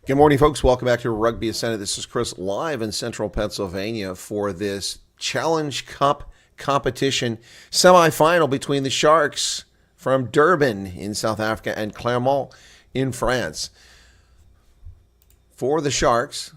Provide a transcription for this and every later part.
Good morning, folks. Welcome back to Rugby Ascended. This is Chris live in central Pennsylvania for this Challenge Cup competition semifinal between the Sharks from Durban in South Africa and Clermont in France. For the Sharks,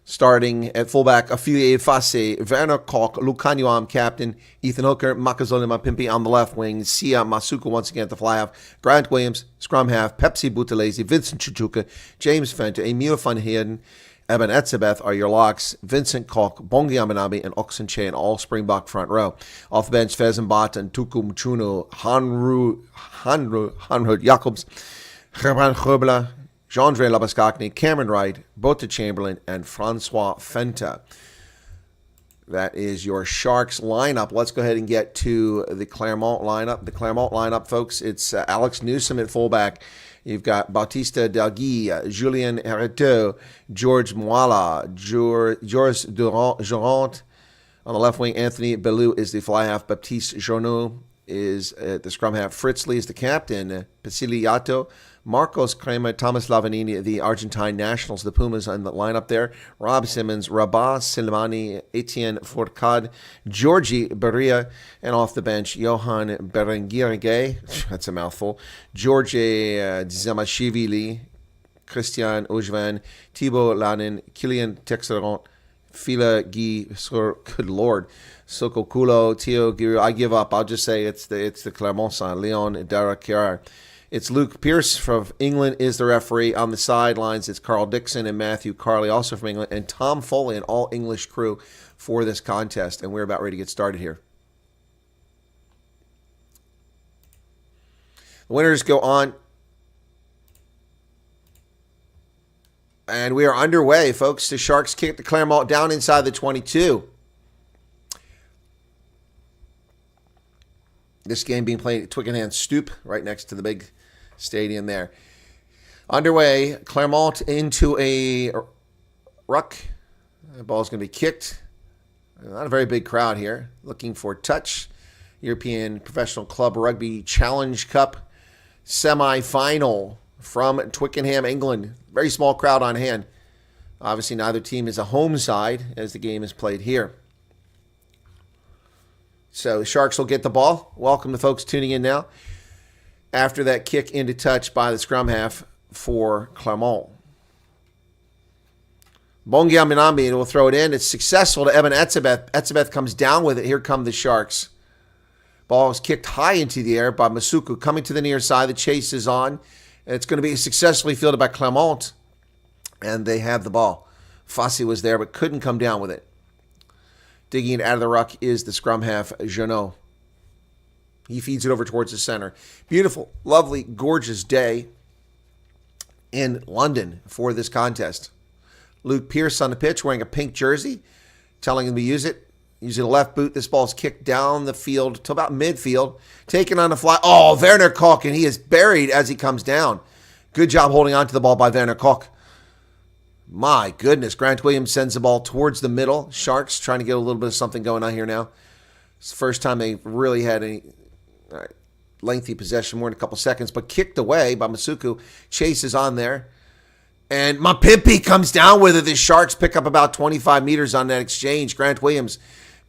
starting at fullback, affiliated Face, Werner Kok, Lukanyuam, captain, Ethan Hooker, Makazole Mapimpi on the left wing, Sia Masuku once again at the fly half, Grant Williams, scrum half, Pepsi Buthelezi, Vincent Chuchuka, James Fenta, Emil van Heerden, Eben Etzebeth are your locks, Vincent Kok, Bongi Aminabi, and Oxen Chain, all Springbok front row. Off the bench, Fezenbot and Tukum Chuno, Hanrud Jacobs, Gerban Grubela, Jean-Andre Labaskakny, Cameron Wright, Bota Chamberlain, and Francois Fenta. That is your Sharks lineup. Let's go ahead and get to the Clermont lineup. The Clermont lineup, folks, it's Alex Newsom at fullback. You've got Bautista Delguy, Julien Herreteau, George Mwala, Joris Durant. On the left wing, Anthony Bellew is the fly half. Baptiste Journeau is the scrum half. Fritz Lee is the captain. Pasiliato, Marcos Crema, Thomas Lavanini, the Argentine nationals, the Pumas in the lineup there. Rob Simmons, Rabah Silmani, Etienne Fourcade, Georgi Beria, and off the bench, Johan Berengirige, that's a mouthful, George Zamashvili, Christian Ojvan, Thibaut Lanin, Kilian Texeron, Fila Guy, good Lord, Soko Kulo, Tio Giru. I give up. I'll just say it's the Clermont side. Leon Darakiar. It's Luke Pierce from England is the referee. On the sidelines, it's Carl Dixon and Matthew Carley, also from England, and Tom Foley, an all-English crew for this contest. And we're about ready to get started here. The winners go on. And we are underway, folks. The Sharks kick the Clermont down inside the 22. This game being played at Twickenham Stoop, right next to the big stadium there. Underway, Clermont into a ruck. The ball's going to be kicked. Not a very big crowd here. Looking for touch. European Professional Club Rugby Challenge Cup semi-final from Twickenham, England. Very small crowd on hand. Obviously, neither team is a home side as the game is played here. So the Sharks will get the ball. Welcome to folks tuning in now. After that kick into touch by the scrum half for Clermont. Bongi Aminambi will throw it in. It's successful to Eben Etzebeth. Etzebeth comes down with it. Here come the Sharks. Ball is kicked high into the air by Masuku. Coming to the near side. The chase is on. It's going to be successfully fielded by Clermont. And they have the ball. Fassi was there but couldn't come down with it. Digging it out of the ruck is the scrum half, Jeannot. He feeds it over towards the center. Beautiful, lovely, gorgeous day in London for this contest. Luke Pierce on the pitch wearing a pink jersey, telling him to use it. Using the left boot, this ball is kicked down the field to about midfield. Taken on the fly. Oh, Werner Kok, and he is buried as he comes down. Good job holding on to the ball by Werner Kok. My goodness, Grant Williams sends the ball towards the middle. Sharks trying to get a little bit of something going on here now. It's the first time they really had any lengthy possession, more than a couple seconds, but kicked away by Masuku. Chase is on there. And Mapimpi comes down with it. The Sharks pick up about 25 meters on that exchange. Grant Williams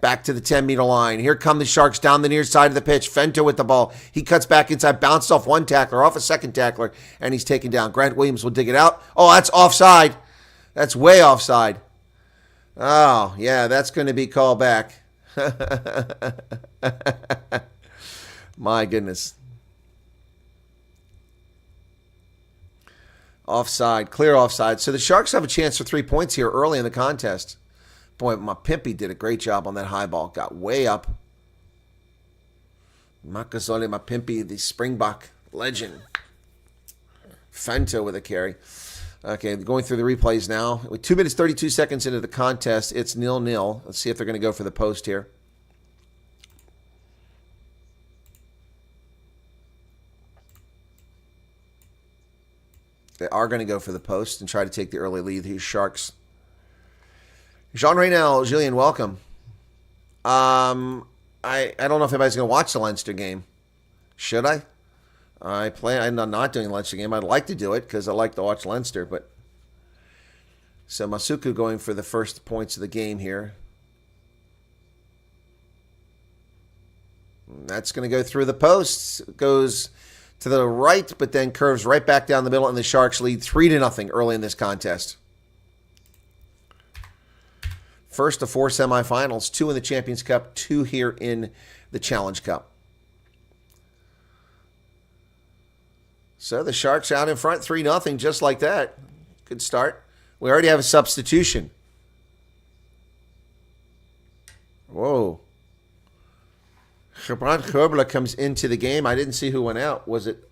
back to the 10-meter line. Here come the Sharks down the near side of the pitch. Fenta with the ball. He cuts back inside, bounced off one tackler, off a second tackler, and he's taken down. Grant Williams will dig it out. Oh, that's offside. That's way offside. Oh, yeah, that's going to be called back. My goodness. Offside, clear offside. So the Sharks have a chance for 3 points here early in the contest. Boy, Mapimpi did a great job on that high ball. Got way up. Makazole Mapimpi, the Springbok legend. Fenta with a carry. Okay, going through the replays now. With 2 minutes, 32 seconds into the contest, it's 0-0. Let's see if they're going to go for the post here. They are going to go for the post and try to take the early lead. These Sharks. Jean Reynal, Julien, welcome. I don't know if anybody's going to watch the Leinster game. Should I? I'm not doing Leinster game. I'd like to do it because I like to watch Leinster. But so Masuku going for the first points of the game here. That's going to go through the posts. It goes to the right, but then curves right back down the middle, and the Sharks lead 3-0 early in this contest. First of 4 semifinals, 2 in the Champions Cup, 2 here in the Challenge Cup. So the Sharks out in front, 3-0, just like that. Good start. We already have a substitution. Whoa. Clermont comes into the game. I didn't see who went out. Was it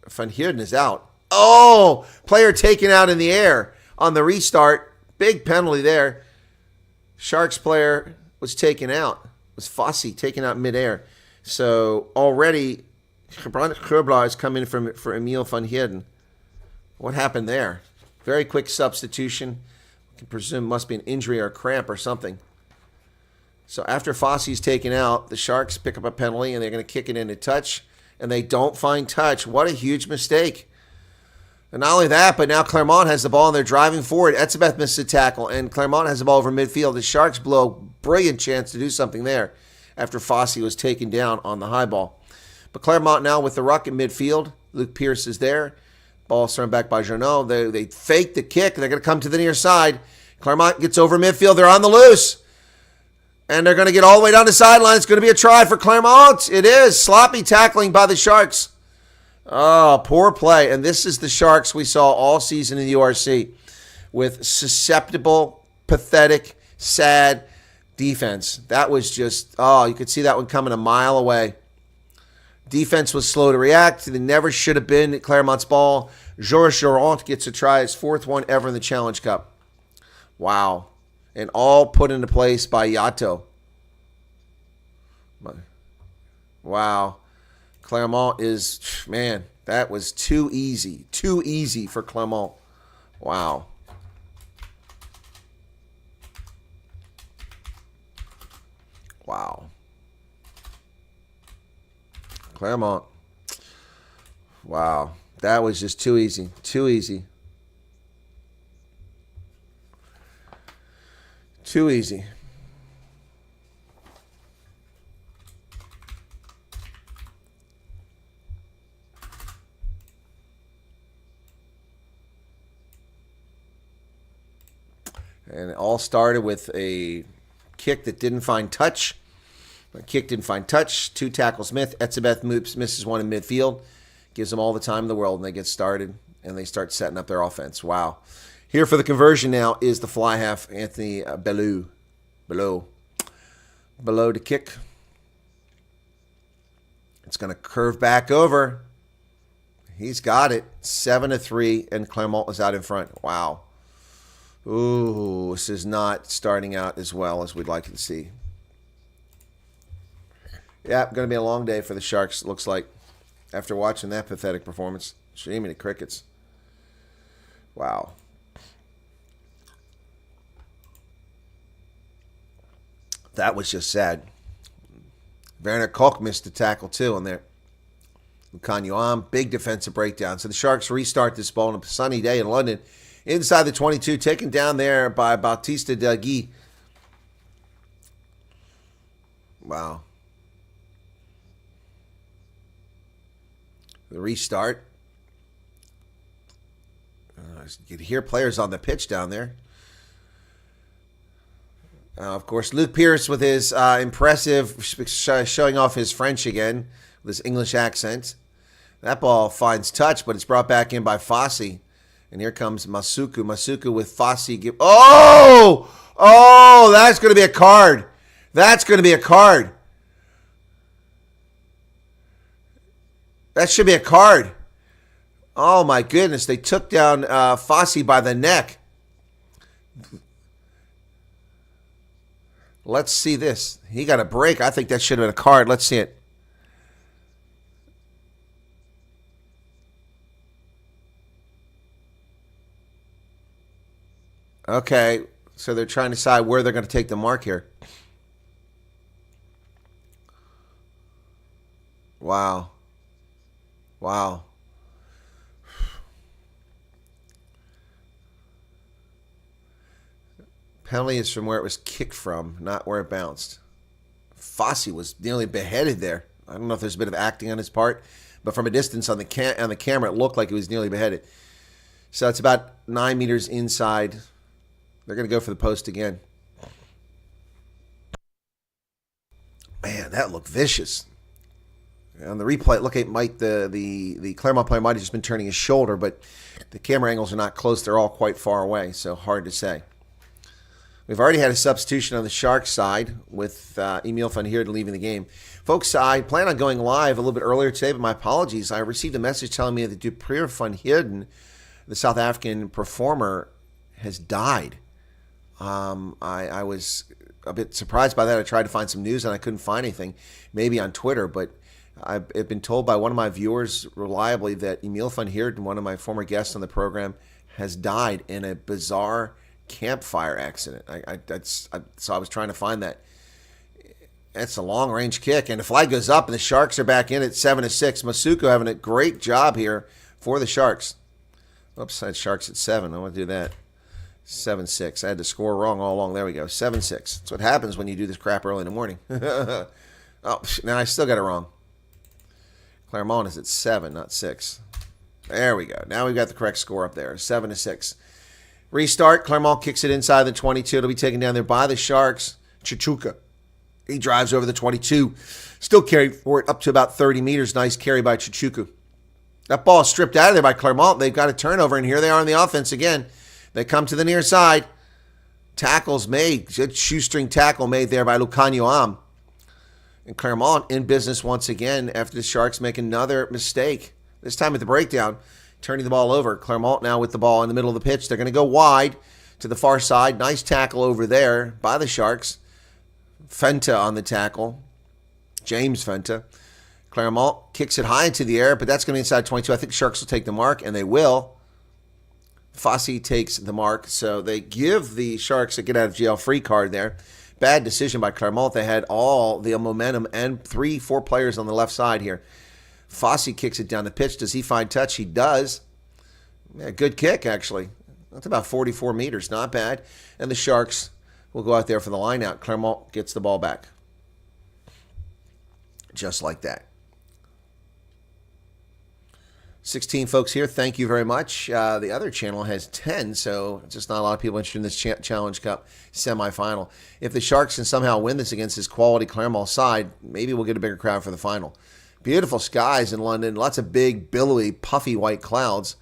Van Heerden is out. Oh, player taken out in the air on the restart. Big penalty there. Sharks player was taken out. It was Fossey taken out midair. So already Clermont has come in for Emile Van Heerden. What happened there? Very quick substitution. I can presume must be an injury or a cramp or something. So after Fossey's taken out, the Sharks pick up a penalty and they're going to kick it into touch. And they don't find touch. What a huge mistake. And not only that, but now Clermont has the ball and they're driving forward. Etzebeth missed a tackle and Clermont has the ball over midfield. The Sharks blow a brilliant chance to do something there after Fossey was taken down on the high ball. But Clermont now with the ruck in midfield. Luke Pierce is there. Ball thrown back by Journeau. They fake the kick. They're going to come to the near side. Clermont gets over midfield. They're on the loose. And they're going to get all the way down the sideline. It's going to be a try for Clermont. It is. Sloppy tackling by the Sharks. Oh, poor play. And this is the Sharks we saw all season in the URC with susceptible, pathetic, sad defense. That was just, you could see that one coming a mile away. Defense was slow to react. They never should have been at Clermont's ball. Georges Jorant gets a try, his 4th one ever in the Challenge Cup. Wow. And all put into place by Yato. Wow. Clermont is, man, that was too easy. Too easy for Clermont. Wow. Wow. Clermont. Wow. That was just too easy. Too easy. Too easy. And it all started with a kick that didn't find touch. The kick didn't find touch. 2 tackles missed. Etzebeth misses one in midfield. Gives them all the time in the world, and they get started, and they start setting up their offense. Wow. Here for the conversion now is the fly half, Anthony Bellew. Below to kick. It's going to curve back over. He's got it. 7-3, and Clermont is out in front. Wow. Ooh, this is not starting out as well as we'd like to see. Yeah, going to be a long day for the Sharks, it looks like, after watching that pathetic performance. Shaming the Crickets. Wow. That was just sad. Werner Koch missed the tackle, too, on there. Kanyuam, big defensive breakdown. So the Sharks restart this ball on a sunny day in London. Inside the 22, taken down there by Bautista Dagui. Wow. The restart. You could hear players on the pitch down there. Of course, Luke Pierce with his impressive, showing off his French again, with his English accent. That ball finds touch, but it's brought back in by Fossey. And here comes Masuku. Masuku with Fossey. Oh! Oh, that's going to be a card. That's going to be a card. That should be a card. Oh, my goodness. They took down Fossey by the neck. Let's see this. He got a break. I think that should have been a card. Let's see it. Okay, so they're trying to decide where they're going to take the mark here. Wow. Wow. Penalty is from where it was kicked from, not where it bounced. Fossey was nearly beheaded there. I don't know if there's a bit of acting on his part, but from a distance on the camera, it looked like he was nearly beheaded. So it's about 9 meters inside. They're going to go for the post again. Man, that looked vicious. On the replay, it looked like the Clermont player might have just been turning his shoulder, but the camera angles are not close. They're all quite far away, so hard to say. We've already had a substitution on the Sharks side with Emil van Heerden leaving the game. Folks, I plan on going live a little bit earlier today, but my apologies. I received a message telling me that Dupree van Heerden, the South African performer, has died. I was a bit surprised by that. I tried to find some news and I couldn't find anything, maybe on Twitter, but I've been told by one of my viewers reliably that Emil van Heerden, one of my former guests on the program, has died in a bizarre campfire accident. So I was trying to find that. It's a long-range kick, and the flag goes up, and the Sharks are back in at 7-6. Masuku having a great job here for the Sharks. Oops, I had Sharks at 7. I want to do that. 7-6. I had to score wrong all along. There we go. 7-6. That's what happens when you do this crap early in the morning. Oh, now I still got it wrong. Clermont is at 7, not 6. There we go. Now we've got the correct score up there. 7-6. Restart. Clermont kicks it inside the 22. It'll be taken down there by the Sharks. Chichuka. He drives over the 22. Still carried for it up to about 30 meters. Nice carry by Chichuka. That ball is stripped out of there by Clermont. They've got a turnover, and here they are on the offense again. They come to the near side. Tackles made. Good shoestring tackle made there by Lucanio Am. And Clermont in business once again after the Sharks make another mistake. This time at the breakdown. Turning the ball over. Clermont now with the ball in the middle of the pitch. They're going to go wide to the far side. Nice tackle over there by the Sharks. Fenta on the tackle. James Fenta. Clermont kicks it high into the air, but that's going to be inside 22. I think the Sharks will take the mark, and they will. Fossey takes the mark, so they give the Sharks a get-out-of-jail free card there. Bad decision by Clermont. They had all the momentum and 3-4 players on the left side here. Fossey kicks it down the pitch. Does he find touch? He does. Yeah, good kick, actually. That's about 44 meters. Not bad. And the Sharks will go out there for the line out. Clermont gets the ball back. Just like that. 16 folks here. Thank you very much. The other channel has 10, so just not a lot of people interested in this Challenge Cup semifinal. If the Sharks can somehow win this against this quality Clermont side, maybe we'll get a bigger crowd for the final. Beautiful skies in London. Lots of big, billowy, puffy white clouds.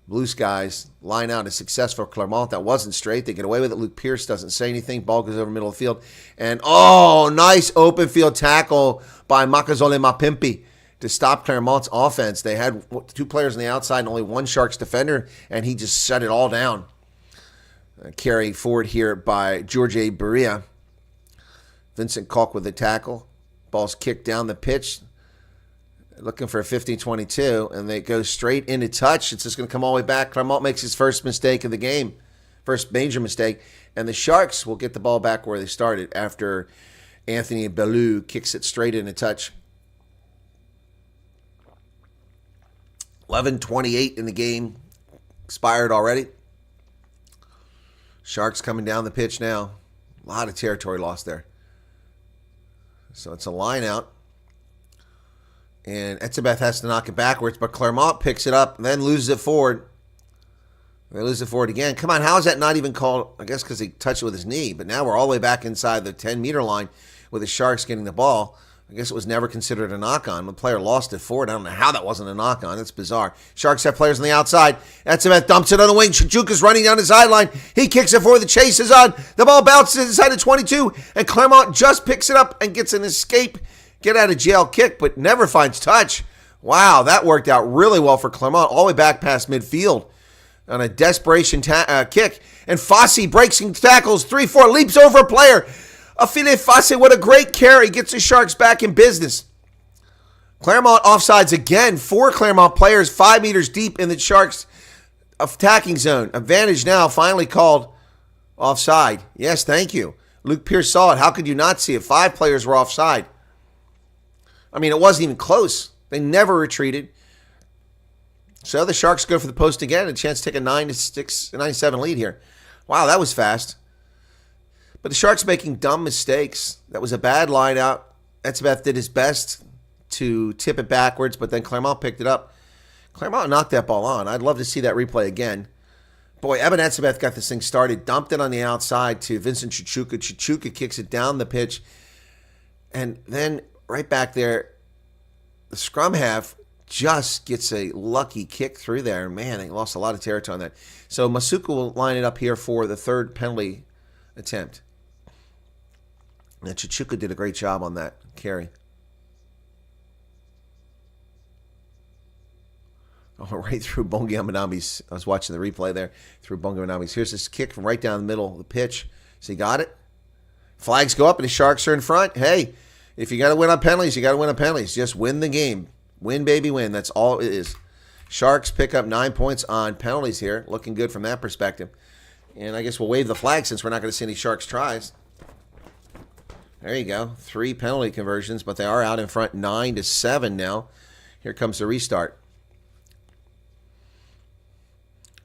Blue skies. Line out is successful for Clermont. That wasn't straight. They get away with it. Luke Pierce doesn't say anything. Ball goes over middle of the field. And, oh, nice open field tackle by Makazole Mapimpi to stop Clermont's offense. They had 2 players on the outside and only 1 Sharks defender, and he just shut it all down. Carry forward here by George Berea. Vincent Koch with the tackle. Ball's kicked down the pitch. Looking for a 15-22, and they go straight into touch. It's just going to come all the way back. Clermont makes his first mistake of the game, first major mistake, and the Sharks will get the ball back where they started after Anthony Bellew kicks it straight into touch. 11:28 in the game, expired already. Sharks coming down the pitch now. A lot of territory lost there. So it's a line out. And Etzebeth has to knock it backwards, but Clermont picks it up and then loses it forward. They lose it forward again. Come on, how is that not even called? I guess because he touched it with his knee. But now we're all the way back inside the 10-meter line with the Sharks getting the ball. I guess it was never considered a knock-on. The player lost it forward. I don't know how that wasn't a knock-on. That's bizarre. Sharks have players on the outside. Etzebeth dumps it on the wing. Chichuka's running down the sideline. He kicks it forward. The chase is on. The ball bounces inside the 22, and Clermont just picks it up and gets an escape. Get-out-of-jail kick, but never finds touch. Wow, that worked out really well for Clermont, all the way back past midfield on a desperation kick. And Fossey breaks and tackles, 3-4, leaps over a player. Affile Fossey, what a great carry, gets the Sharks back in business. Clermont offsides again. 4 Clermont players 5 meters deep in the Sharks' attacking zone. Advantage now, finally called offside. Yes, thank you. Luke Pierce saw it. How could you not see it? 5 players were offside. I mean, it wasn't even close. They never retreated. So the Sharks go for the post again, a chance to take a 9-7 lead here. Wow, that was fast. But the Sharks making dumb mistakes. That was a bad line out. Etzebeth did his best to tip it backwards, but then Clermont picked it up. Clermont knocked that ball on. I'd love to see that replay again. Boy, Eben Etzebeth got this thing started, dumped it on the outside to Vincent Chichuka. Chichuka kicks it down the pitch. And then right back there, the scrum half just gets a lucky kick through there. Man, they lost a lot of territory on that. So Masuku will line it up here for the third penalty attempt. And Chichuka did a great job on that carry. Oh, right through Bongi Amanami's. I was watching the replay there. Through Bongi Amanami's. Here's this kick from right down the middle of the pitch. So he got it. Flags go up and the Sharks are in front. Hey, if you got to win on penalties, you got to win on penalties. Just win the game. Win, baby, win. That's all it is. Sharks pick up 9 points on penalties here. Looking good from that perspective. And I guess we'll wave the flag since we're not going to see any Sharks tries. There you go. 3 penalty conversions, but they are out in front 9-7 now. Here comes the restart.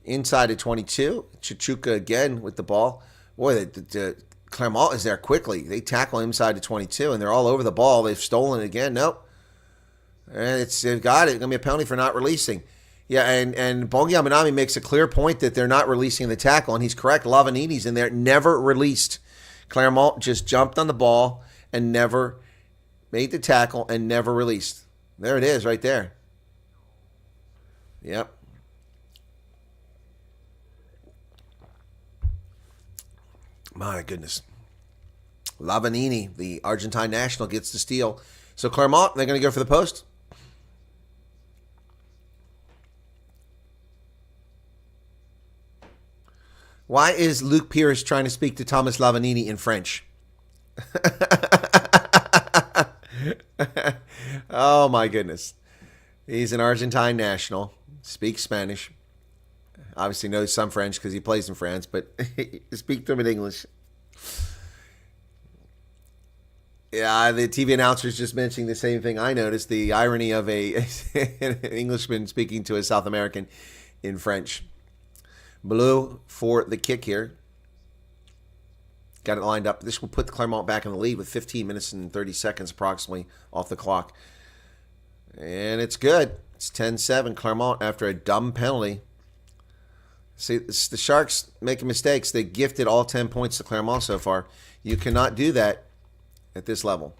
Inside of 22. Chichuka again with the ball. Boy, the Clermont is there quickly. They tackle inside of 22, and they're all over the ball. They've stolen it again. Nope. And they've got it. It's going to be a penalty for not releasing. Yeah, and Bongi Amanami makes a clear point that they're not releasing the tackle, and he's correct. Lavanini's in there. Never released. Clermont just jumped on the ball and never made the tackle and never released. There it is right there. Yep. My goodness. Lavanini, the Argentine national, gets the steal. So Clermont, they're going to go for the post. Why is Luke Pierce trying to speak to Thomas Lavanini in French? Oh, my goodness. He's an Argentine national, speaks Spanish. Obviously knows some French because he plays in France, but speak to him in English. Yeah, the TV announcer's just mentioning the same thing I noticed, the irony of an Englishman speaking to a South American in French. Blue for the kick here. Got it lined up. This will put the Clermont back in the lead with 15 minutes and 30 seconds approximately off the clock. And it's good. It's 10-7 Clermont after a dumb penalty. See, the Sharks making mistakes. They gifted all 10 points to Clermont so far. You cannot do that at this level.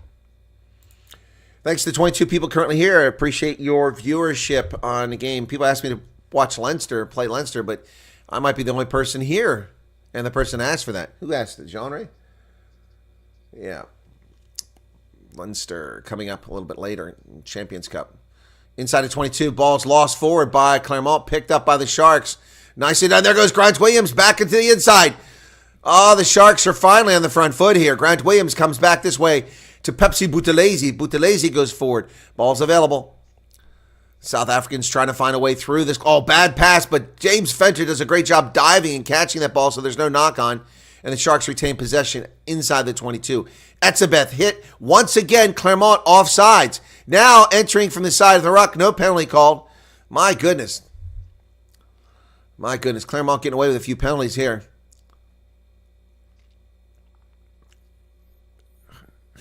Thanks to the 22 people currently here. I appreciate your viewership on the game. People ask me to watch Leinster, play Leinster, but I might be the only person here and the person asked for that. Who asked it? Jean Ray? Yeah. Leinster coming up a little bit later in Champions Cup. Inside of 22, ball's lost forward by Clermont, picked up by the Sharks. Nicely done. There goes Grant Williams back into the inside. Oh, the Sharks are finally on the front foot here. Grant Williams comes back this way to Pepsi Buthelezi. Buthelezi goes forward. Ball's available. South Africans trying to find a way through this. Oh, bad pass, but James Fenter does a great job diving and catching that ball, so there's no knock on. And the Sharks retain possession inside the 22. Etzebeth hit once again. Clermont offsides. Now entering from the side of the ruck. No penalty called. My goodness. My goodness. Clermont getting away with a few penalties here.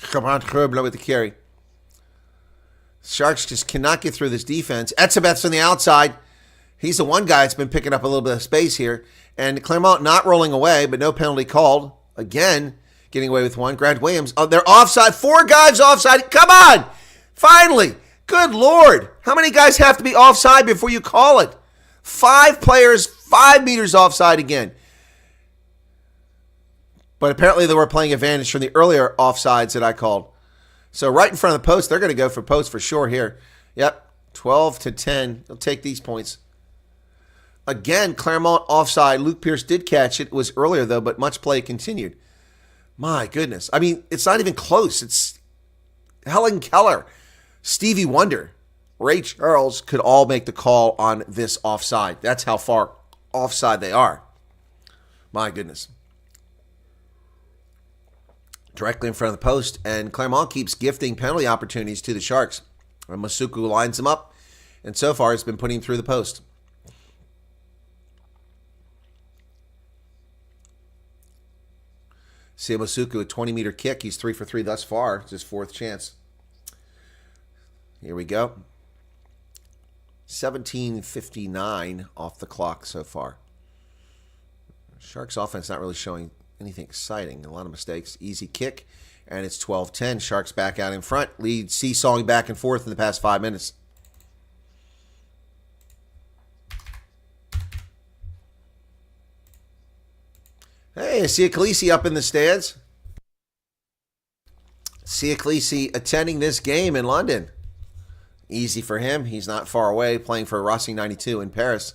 Clermont with the carry. Sharks just cannot get through this defense. Etzebeth's on the outside. He's the one guy that's been picking up a little bit of space here. And Clermont not rolling away, but no penalty called. Again, getting away with one. Grant Williams, they're offside. 4 guys offside. Come on! Finally! Good Lord! How many guys have to be offside before you call it? 5 players, 5 meters offside again. But apparently they were playing advantage from the earlier offsides that I called. So right in front of the post, they're going to go for post for sure here. Yep, 12-10. They'll take these points. Again, Clermont offside. Luke Pierce did catch it. It was earlier, though, but much play continued. My goodness. I mean, it's not even close. It's Helen Keller, Stevie Wonder, Ray Charles could all make the call on this offside. That's how far offside they are. My goodness. directly in front of the post, and Clermont keeps gifting penalty opportunities to the Sharks. And Masuku lines them up, and so far has been putting him through the post. See Masuku, a 20-meter kick. He's 3 for 3 thus far. It's his 4th chance. Here we go. 17:59 off the clock so far. Sharks offense not really showing anything exciting. A lot of mistakes. Easy kick, and it's 12-10. Sharks back out in front. Lead seesawing back and forth in the past 5 minutes. Hey, I see Khaleesi up in the stands. See Khaleesi attending this game in London. Easy for him. He's not far away, playing for Racing 92 in Paris.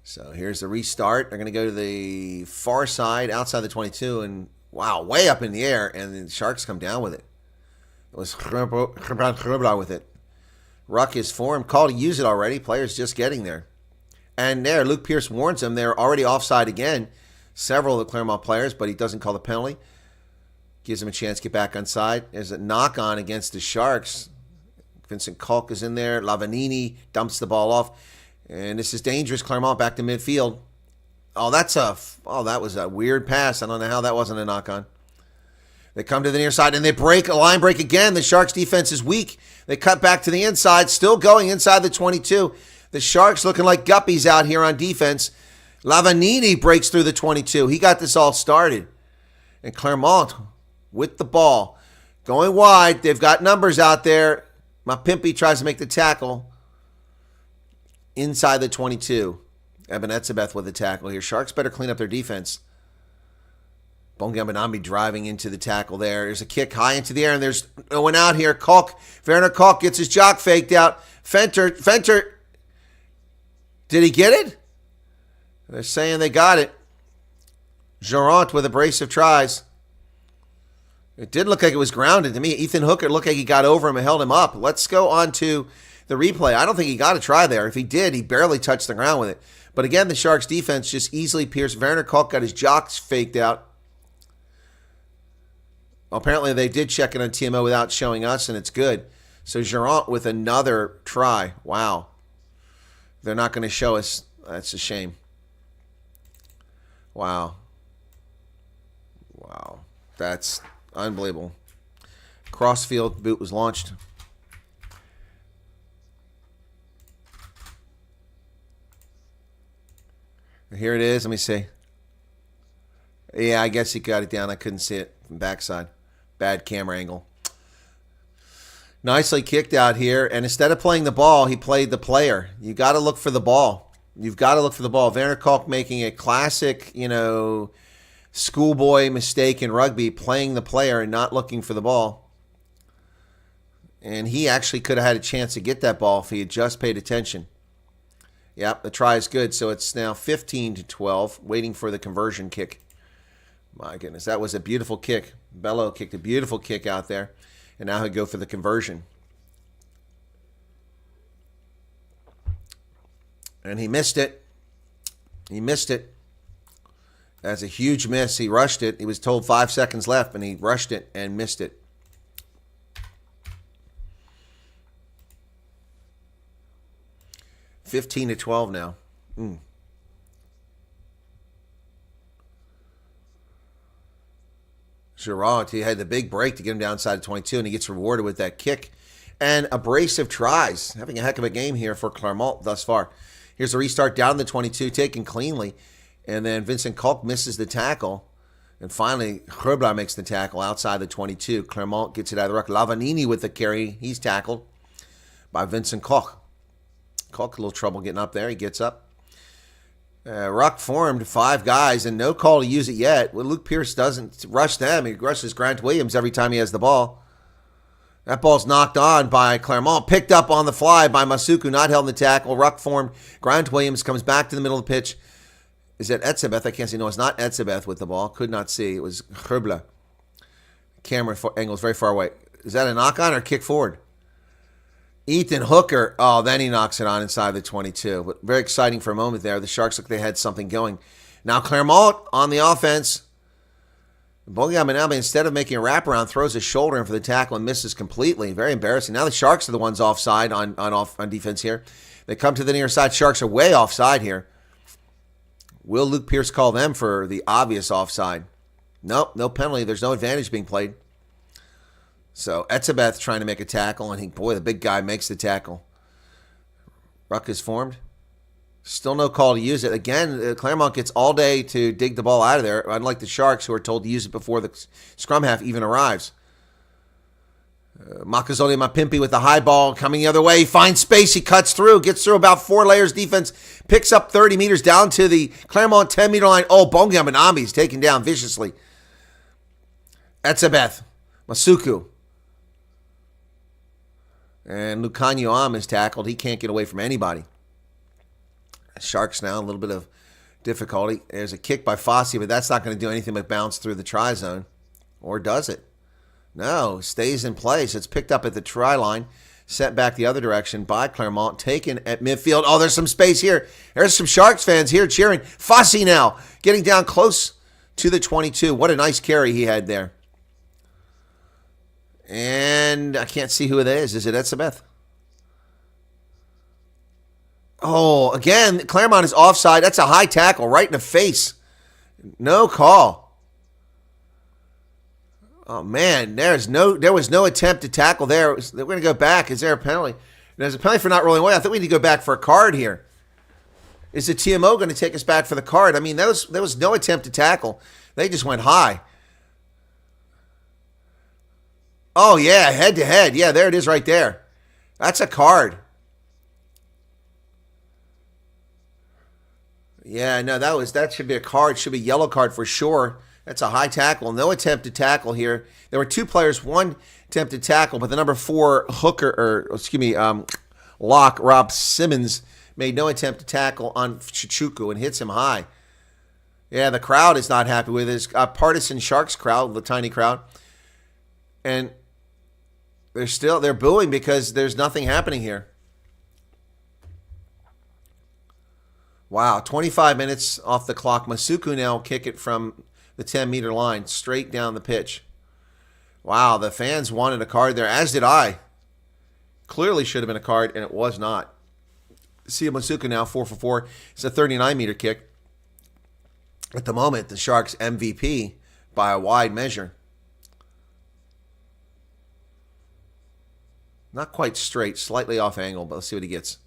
So here's the restart. They're going to go to the far side, outside the 22, and wow, way up in the air, and the Sharks come down with it. It was with it. Ruck is formed, called to use it already. Players just getting there. And there, Luke Pierce warns them they're already offside again. Several of the Clermont players, but he doesn't call the penalty. Gives him a chance to get back on side. There's a knock-on against the Sharks. Vincent Kolk is in there. Lavanini dumps the ball off. And this is dangerous. Clermont back to midfield. Oh, that was a weird pass. I don't know how that wasn't a knock-on. They come to the near side, and they break a line break again. The Sharks' defense is weak. They cut back to the inside, still going inside the 22. The Sharks looking like guppies out here on defense. Lavanini breaks through the 22. He got this all started. And Clermont with the ball. Going wide. They've got numbers out there. Mapimpi tries to make the tackle. Inside the 22. Eben Etzebeth with the tackle here. Sharks better clean up their defense. Bongambanambi driving into the tackle there. There's a kick high into the air, and there's no one out here. Werner Kolk gets his jock faked out. Fenter. Did he get it? They're saying they got it. Jorant with a brace of tries. It did look like it was grounded to me. Ethan Hooker looked like he got over him and held him up. Let's go on to the replay. I don't think he got a try there. If he did, he barely touched the ground with it. But again, the Sharks defense just easily pierced. Werner Kolk got his jocks faked out. Well, apparently they did check it on TMO without showing us, and it's good. So Jorant with another try. Wow. They're not going to show us. That's a shame. Wow. That's unbelievable. Crossfield boot was launched. Here it is. Let me see. Yeah, I guess he got it down. I couldn't see it from backside. Bad camera angle. Nicely kicked out here. And instead of playing the ball, he played the player. You got to look for the ball. You've got to look for the ball. Werner Kolk making a classic, schoolboy mistake in rugby, playing the player and not looking for the ball. And he actually could have had a chance to get that ball if he had just paid attention. Yep, the try is good. So it's now 15-12, waiting for the conversion kick. My goodness, that was a beautiful kick. Bello kicked a beautiful kick out there. And now he'll go for the conversion. And he missed it. That's a huge miss. He rushed it. He was told 5 seconds left, and he rushed it and missed it. $15-12 now. Girard, he had the big break to get him downside of 22, and he gets rewarded with that kick and a brace of tries. Having a heck of a game here for Clermont thus far. Here's a restart down the 22, taken cleanly. And then Vincent Kolk misses the tackle. And finally, Herbla makes the tackle outside the 22. Clermont gets it out of the ruck. Lavanini with the carry. He's tackled by Vincent Kolk. Kolk, a little trouble getting up there. He gets up. Ruck formed 5 guys and no call to use it yet. Well, Luke Pierce doesn't rush them. He rushes Grant Williams every time he has the ball. That ball's knocked on by Clermont. Picked up on the fly by Masuku, not held in the tackle. Ruck formed. Grant Williams comes back to the middle of the pitch. Is that Etzebeth? I can't see. No, it's not Etzebeth with the ball. Could not see. It was Herbla. Camera angle is very far away. Is that a knock-on or kick forward? Ethan Hooker. Oh, then he knocks it on inside the 22. But very exciting for a moment there. The Sharks look like they had something going. Now Clermont on the offense. Bezuidenhout, instead of making a wraparound, throws his shoulder in for the tackle and misses completely. Very embarrassing. Now the Sharks are the ones offside on defense here. They come to the near side. Sharks are way offside here. Will Luke Pierce call them for the obvious offside? Nope, no penalty. There's no advantage being played. So Etzebeth trying to make a tackle, and boy, the big guy makes the tackle. Ruck is formed. Still no call to use it. Again, Clermont gets all day to dig the ball out of there, unlike the Sharks, who are told to use it before the scrum half even arrives. Makazole Mapimpi with the high ball coming the other way. He finds space. He cuts through. Gets through about 4 layers defense. Picks up 30 meters down to the Clermont 10-meter line. Oh, Bezuidenhout is taken down viciously. Etzebeth. Masuku. And Lucanio Am is tackled. He can't get away from anybody. Sharks now, a little bit of difficulty. There's a kick by Fossey, but that's not going to do anything but bounce through the try zone. Or does it? No, stays in place. It's picked up at the try line, sent back the other direction by Clermont, taken at midfield. Oh, there's some space here. There's some Sharks fans here cheering. Fossey now getting down close to the 22. What a nice carry he had there. And I can't see who it is. Is it Etzebeth? Oh, again, Clermont is offside. That's a high tackle right in the face. No call. Oh, man, there was no attempt to tackle there. We're going to go back. Is there a penalty? There's a penalty for not rolling away. I think we need to go back for a card here. Is the TMO going to take us back for the card? I mean, there was no attempt to tackle. They just went high. Oh, yeah, head-to-head. Yeah, there it is right there. That's a card. Yeah, no, that should be a card. Should be a yellow card for sure. That's a high tackle. No attempt to tackle here. There were 2 players, 1 attempt to tackle, but the number 4 lock, Rob Simmons, made no attempt to tackle on Chichuku and hits him high. Yeah, the crowd is not happy with this. Partisan Sharks crowd, the tiny crowd. And they're booing because there's nothing happening here. Wow, 25 minutes off the clock. Masuku now kick it from the 10-meter line straight down the pitch. Wow, the fans wanted a card there, as did I. Clearly should have been a card, and it was not. See Masuku now, 4 for 4. It's a 39-meter kick. At the moment, the Sharks MVP by a wide measure. Not quite straight, slightly off angle, but let's see what he gets.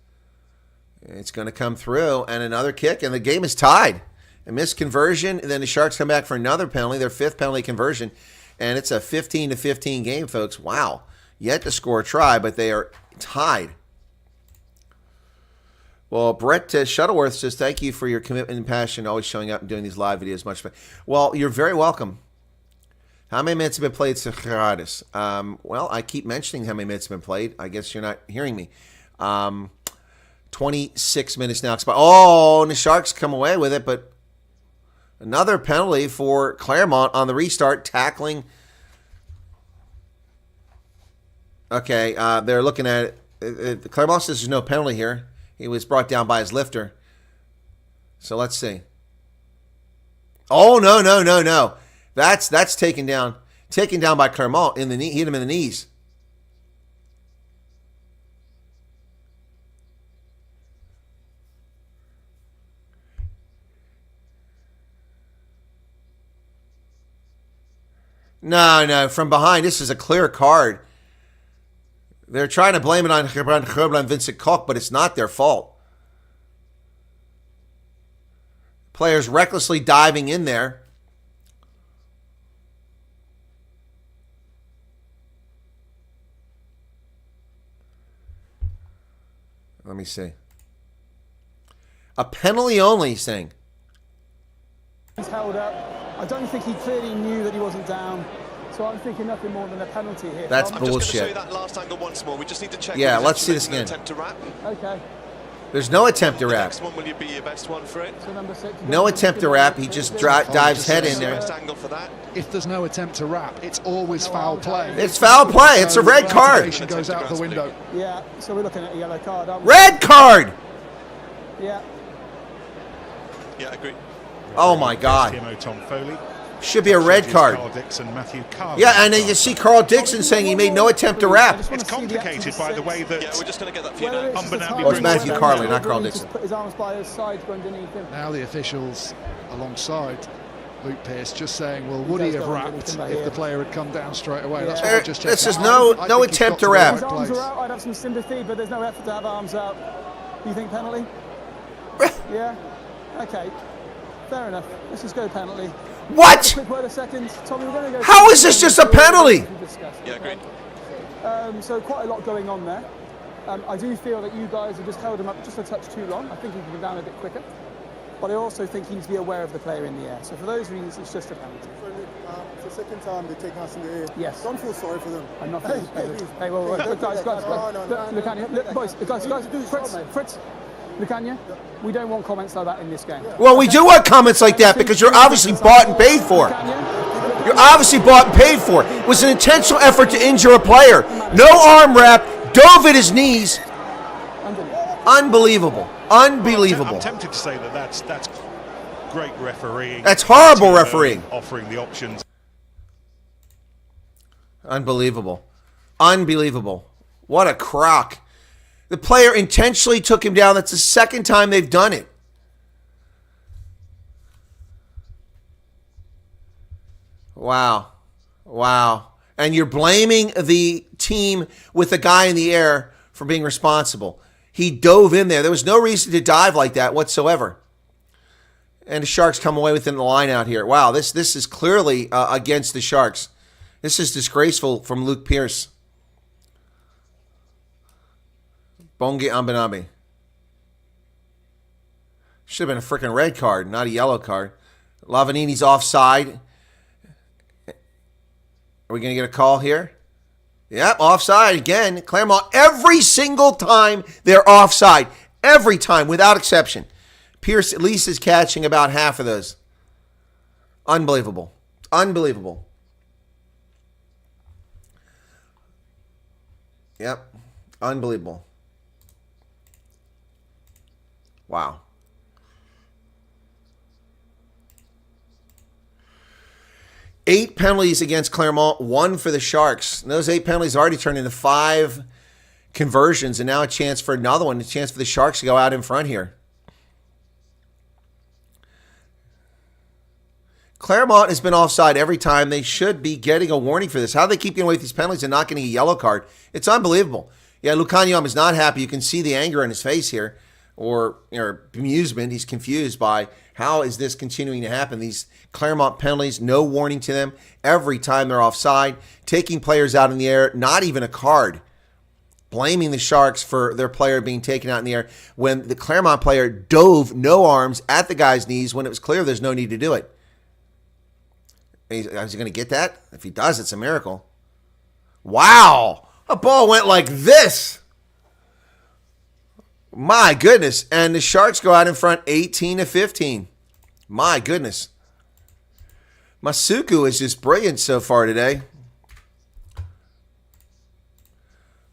It's going to come through, and another kick, and the game is tied. A missed conversion, and then the Sharks come back for another penalty, their 5th penalty conversion, and it's a 15-15 game, folks. Wow. Yet to score a try, but they are tied. Well, Brett Shuttleworth says, thank you for your commitment and passion, always showing up and doing these live videos. Much fun. Well, you're very welcome. How many minutes have been played, Socrates? Well, I keep mentioning how many minutes have been played. I guess you're not hearing me. 26 minutes now. Oh, and the Sharks come away with it, but another penalty for Clermont on the restart, tackling. Okay, they're looking at it. Clermont says there's no penalty here. He was brought down by his lifter. So let's see. Oh, no. That's taken down. Taken down by Clermont in the knee. Hit him in the knees. No, from behind. This is a clear card. They're trying to blame it on Clermont and Vincent Koch, but it's not their fault. Players recklessly diving in there. Let me see. A penalty only, he's saying. He's held up. I don't think he clearly knew that he wasn't down. So I'm thinking nothing more than a penalty here. That's I'm bullshit. just going to show you that last angle once more. We just need to check. Yeah, let's see this again. Attempt to wrap. Okay. There's no attempt to The wrap. next one, will you be your best one for it? So number 6. No attempt to wrap. He just dives head in there. Best angle for that. If there's no attempt to wrap, it's always foul play. It's foul play. It's a red card. Goes out the window. Yeah, so we're looking at a yellow card, aren't we? Red card. Yeah. Yeah, I agree. Oh my God. TMO Tom Foley. Should be a red card. Carl Dixon, Matthew Carl. Yeah, and then you see Carl Dixon saying he made no attempt to wrap. It's complicated by the way that. Yeah, we're just going to get that for you now. Oh, it's Matthew Carley, not Carl Dixon. Put his arms by his side to underneath him. Now the officials alongside Luke Pearce just saying, well, would he have wrapped if the player had come down straight away? That's what we're just checking. This is no attempt to wrap. His arms are out, I'd have some sympathy, but there's no effort to have arms out. You think penalty? Yeah? Okay. Fair enough. Let's just go penalty. What? Quick word of seconds. Tommy, we're going to go. How is this just a penalty? Yeah, agreed. So quite a lot going on there. I do feel that you guys have just held him up just a touch too long. I think he can go down a bit quicker. But I also think he needs to be aware of the player in the air. So for those reasons, it's just a penalty. It's the second time they're taking us in the air. Yes. Don't feel sorry for them. I'm not feeling Hey, well, look, guys. Look, Anya. Look, boys, guys. Fritz. Look, Anya. We don't want comments like that in this game. Well, we do want comments like that because you're obviously bought and paid for it. You're obviously bought and paid for it. It was an intentional effort to injure a player. No arm wrap, dove at his knees. Unbelievable. Unbelievable. I'm tempted to say that that's great refereeing. That's horrible refereeing. Offering the options. Unbelievable. Unbelievable. What a crock. The player intentionally took him down. That's the second time they've done it. Wow. Wow. And you're blaming the team with the guy in the air for being responsible. He dove in there. There was no reason to dive like that whatsoever. And the Sharks come away within the line out here. Wow, this is clearly against the Sharks. This is disgraceful from Luke Pearce. Bonge Ambanabi. Should have been a freaking red card, not a yellow card. Lavanini's offside. Are we going to get a call here? Yep, offside again. Clermont, every single time they're offside. Every time, without exception. Pearce at least is catching about half of those. Unbelievable. Unbelievable. Yep. Unbelievable. Wow. Eight penalties against Clermont, one for the Sharks. And those 8 penalties already turned into 5 conversions, and now a chance for another one, a chance for the Sharks to go out in front here. Clermont has been offside every time. They should be getting a warning for this. How do they keep getting away with these penalties and not getting a yellow card? It's unbelievable. Yeah, Lucanium is not happy. You can see the anger in his face here, or amusement. He's confused by how is this continuing to happen. These Clermont penalties, no warning to them every time they're offside, taking players out in the air, not even a card. Blaming the Sharks for their player being taken out in the air when the Clermont player dove no arms at the guy's knees when it was clear there's no need to do it. Is he going to get that? If he does, it's a miracle. Wow. A ball went like this. My goodness. And the Sharks go out in front 18-15. My goodness. Masuku is just brilliant so far today.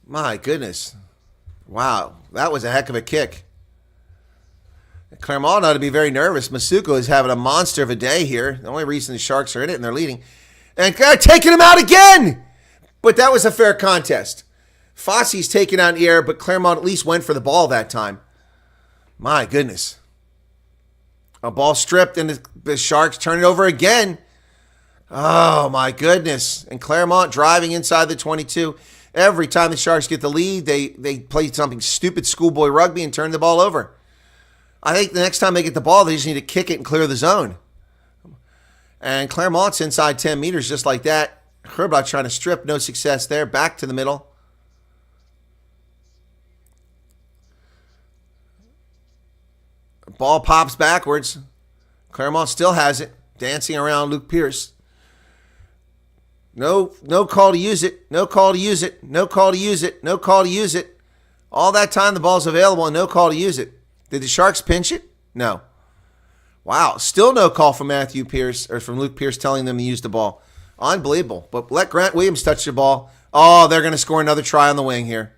My goodness. Wow. That was a heck of a kick. Clermont ought to be very nervous. Masuku is having a monster of a day here. The only reason the Sharks are in it and they're leading. And taking him out again. But that was a fair contest. Fosse's taken out in the air, but Clermont at least went for the ball that time. My goodness. A ball stripped and the Sharks turn it over again. Oh, my goodness. And Clermont driving inside the 22. Every time the Sharks get the lead, they play something stupid schoolboy rugby and turn the ball over. I think the next time they get the ball, they just need to kick it and clear the zone. And Clermont's inside 10 meters just like that. Herbach trying to strip, no success there. Back to the middle. Ball pops backwards. Clermont still has it. Dancing around Luke Pearce. No call to use it. No call to use it. No call to use it. No call to use it. All that time the ball's available and no call to use it. Did the Sharks pinch it? No. Wow. Still no call from Matthew Pearce or from Luke Pearce telling them to use the ball. Unbelievable. But let Grant Williams touch the ball. Oh, they're going to score another try on the wing here.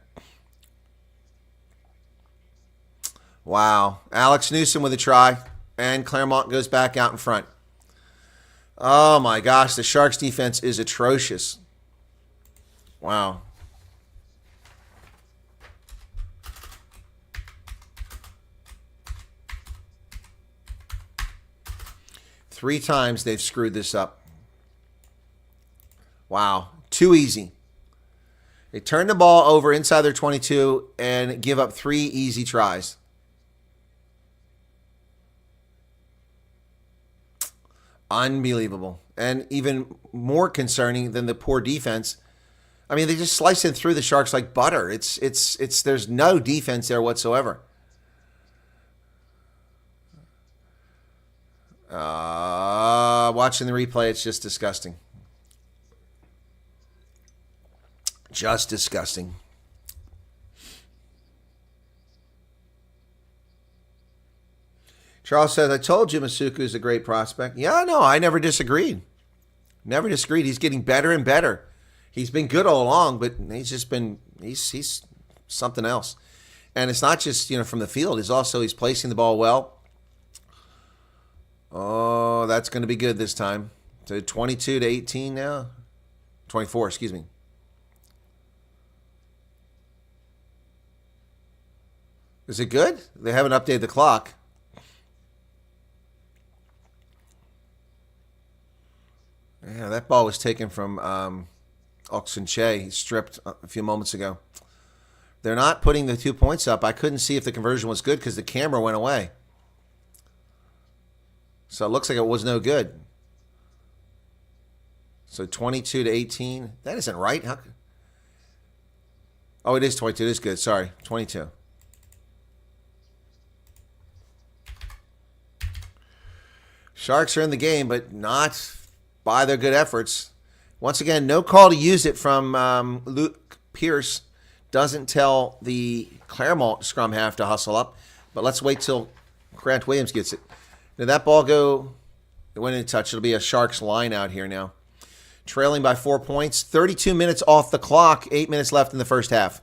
Wow. Alex Newsom with a try. And Clermont goes back out in front. Oh my gosh, the Sharks defense is atrocious. Wow. Three times they've screwed this up. Wow. Too easy. They turn the ball over inside their 22 and give up 3 easy tries. Unbelievable. And even more concerning than the poor defense. I mean, they just slice it through the Sharks like butter. There's no defense there whatsoever. Watching the replay, it's just disgusting. Just disgusting. Charles says, I told you Masuku is a great prospect. Yeah, no, I never disagreed. Never disagreed. He's getting better and better. He's been good all along, but he's something else. And it's not just, from the field. He's placing the ball well. Oh, that's going to be good this time. So 22-18 now. 24, excuse me. Is it good? They haven't updated the clock. Yeah, that ball was taken from Oxenche. He stripped a few moments ago. They're not putting the 2 points up. I couldn't see if the conversion was good because the camera went away. So it looks like it was no good. So 22-18. That isn't right. Oh, it is 22. It is good. Sorry, 22. Sharks are in the game, but not by their good efforts. Once again, no call to use it from Luke Pierce. Doesn't tell the Clermont scrum half to hustle up. But let's wait till Grant Williams gets it. Did that ball go? It went in touch. It'll be a Sharks line out here now. Trailing by 4 points. 32 minutes off the clock. 8 minutes left in the first half.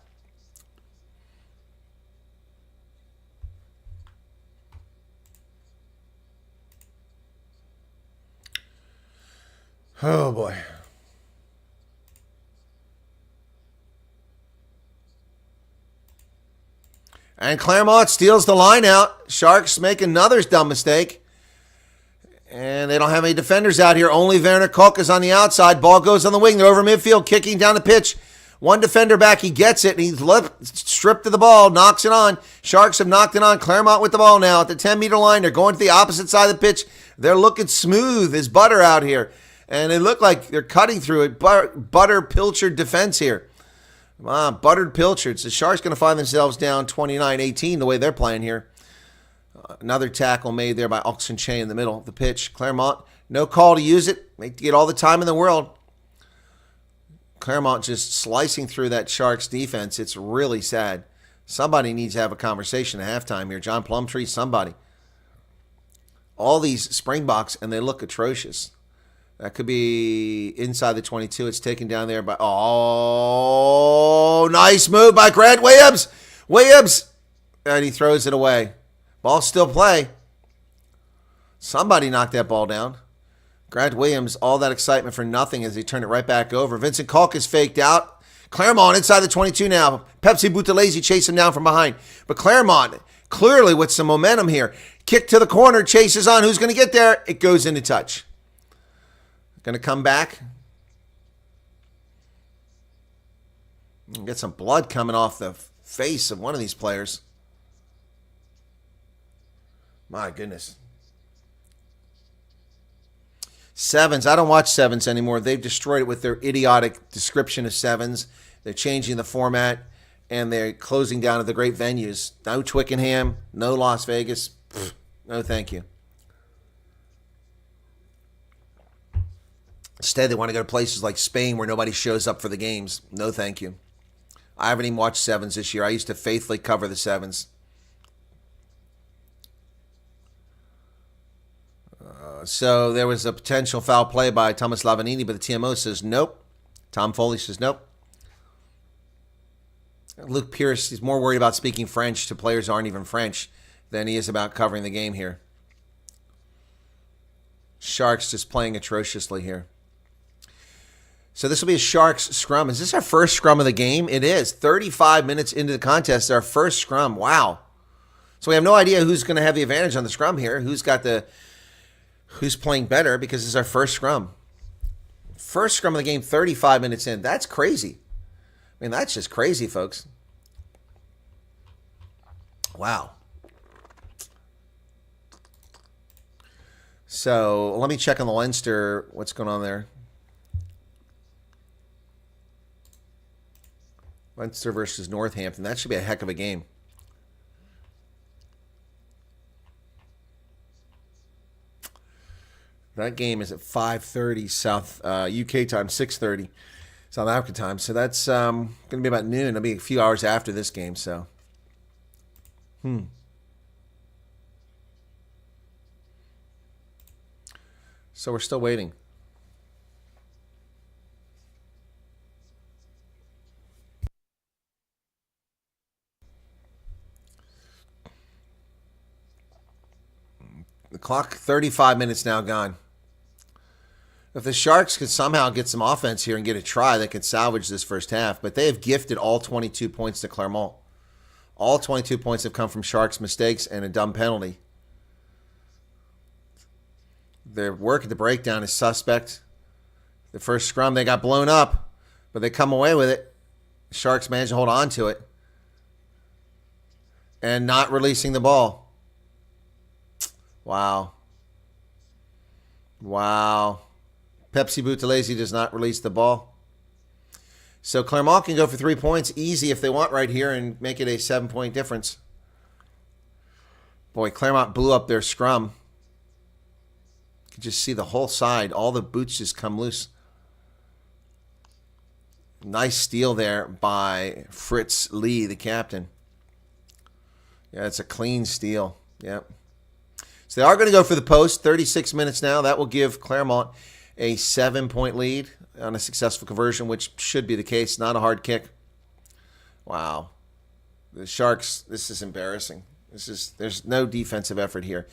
Oh, boy. And Clermont steals the line out. Sharks make another dumb mistake. And they don't have any defenders out here. Only Werner Koch is on the outside. Ball goes on the wing. They're over midfield, kicking down the pitch. One defender back. He gets it, and he's stripped of the ball, knocks it on. Sharks have knocked it on. Clermont with the ball now at the 10-meter line. They're going to the opposite side of the pitch. They're looking smooth as butter out here. And they look like they're cutting through it. Butter pilchard defense here. Buttered pilchards. The Sharks going to find themselves down 29-18 the way they're playing here. Another tackle made there by Oxenche in the middle of the pitch. Clermont, no call to use it. They get all the time in the world. Clermont just slicing through that Sharks defense. It's really sad. Somebody needs to have a conversation at halftime here. John Plumtree, somebody. All these Springboks, and they look atrocious. That could be inside the 22. It's taken down there by... Oh, nice move by Grant Williams. And he throws it away. Ball still play. Somebody knocked that ball down. Grant Williams, all that excitement for nothing as he turned it right back over. Vincent Kalk is faked out. Clermont inside the 22 now. Pepsi Boutelesi chase him down from behind. But Clermont clearly with some momentum here. Kick to the corner, chases on. Who's going to get there? It goes into touch. Going to come back. Get some blood coming off the face of one of these players. My goodness. Sevens. I don't watch Sevens anymore. They've destroyed it with their idiotic description of Sevens. They're changing the format, and they're closing down at the great venues. No Twickenham, no Las Vegas. Pfft, no thank you. Instead, they want to go to places like Spain where nobody shows up for the games. No thank you. I haven't even watched Sevens this year. I used to faithfully cover the Sevens. So there was a potential foul play by Thomas Lavanini, but the TMO says nope. Tom Foley says nope. Luke Pierce, he's more worried about speaking French to players who aren't even French than he is about covering the game here. Sharks just playing atrociously here. So this will be a Sharks scrum. Is this our first scrum of the game? It is. 35 minutes into the contest, our first scrum. Wow. So we have no idea who's going to have the advantage on the scrum here. Who's playing better because it's our first scrum. First scrum of the game, 35 minutes in. That's crazy. I mean, that's just crazy, folks. Wow. So let me check on the Leinster. What's going on there? Leinster versus Northampton. That should be a heck of a game. That game is at 5:30 South UK time, 6:30 South Africa time. So that's going to be about noon. It'll be a few hours after this game. So, So we're still waiting. The clock, 35 minutes now gone. If the Sharks could somehow get some offense here and get a try, they could salvage this first half. But they have gifted all 22 points to Clermont. All 22 points have come from Sharks' mistakes and a dumb penalty. Their work at the breakdown is suspect. The first scrum, they got blown up, but they come away with it. The Sharks managed to hold on to it and not releasing the ball. Wow. Wow. Pepsi Buthelezi does not release the ball. So Clermont can go for 3 points easy if they want right here and make it a 7-point difference. Boy, Clermont blew up their scrum. You can just see the whole side. All the boots just come loose. Nice steal there by Fritz Lee, the captain. Yeah, it's a clean steal. Yep. So they are going to go for the post. 36 minutes now. That will give Clermont a 7-point lead on a successful conversion, which should be the case. Not a hard kick. Wow. The Sharks, this is embarrassing. There's no defensive effort here.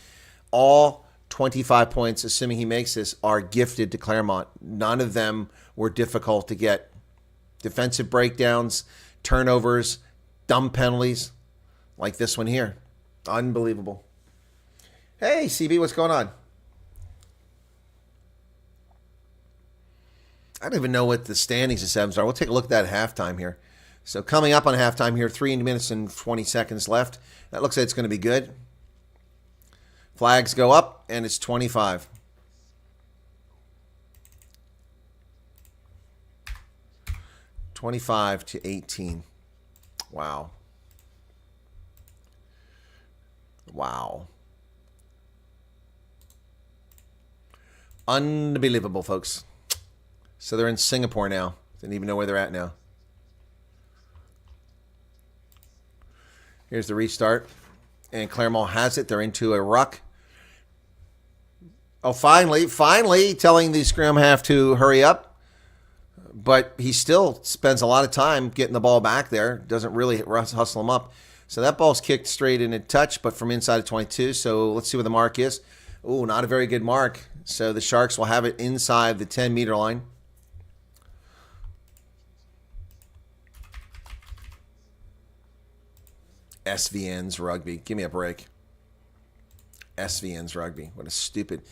All 25 points, assuming he makes this, are gifted to Clermont. None of them were difficult to get. Defensive breakdowns, turnovers, dumb penalties, like this one here. Unbelievable. Hey, CB, what's going on? I don't even know what the standings of sevens are. We'll take a look at that at halftime here. So coming up on halftime here, 3 minutes and 20 seconds left. That looks like it's going to be good. Flags go up, and it's 25. (25-18). Wow. Wow. Unbelievable, folks. So they're in Singapore now. Didn't even know where they're at now. Here's the restart. And Clermont has it. They're into a ruck. Oh, finally telling the scrum half to hurry up. But he still spends a lot of time getting the ball back there. Doesn't really hustle him up. So that ball's kicked straight in a touch, but from inside of 22. So let's see what the mark is. Ooh, not a very good mark. So the Sharks will have it inside the 10-meter line. SVN's Rugby. Give me a break. SVN's Rugby. What a stupid.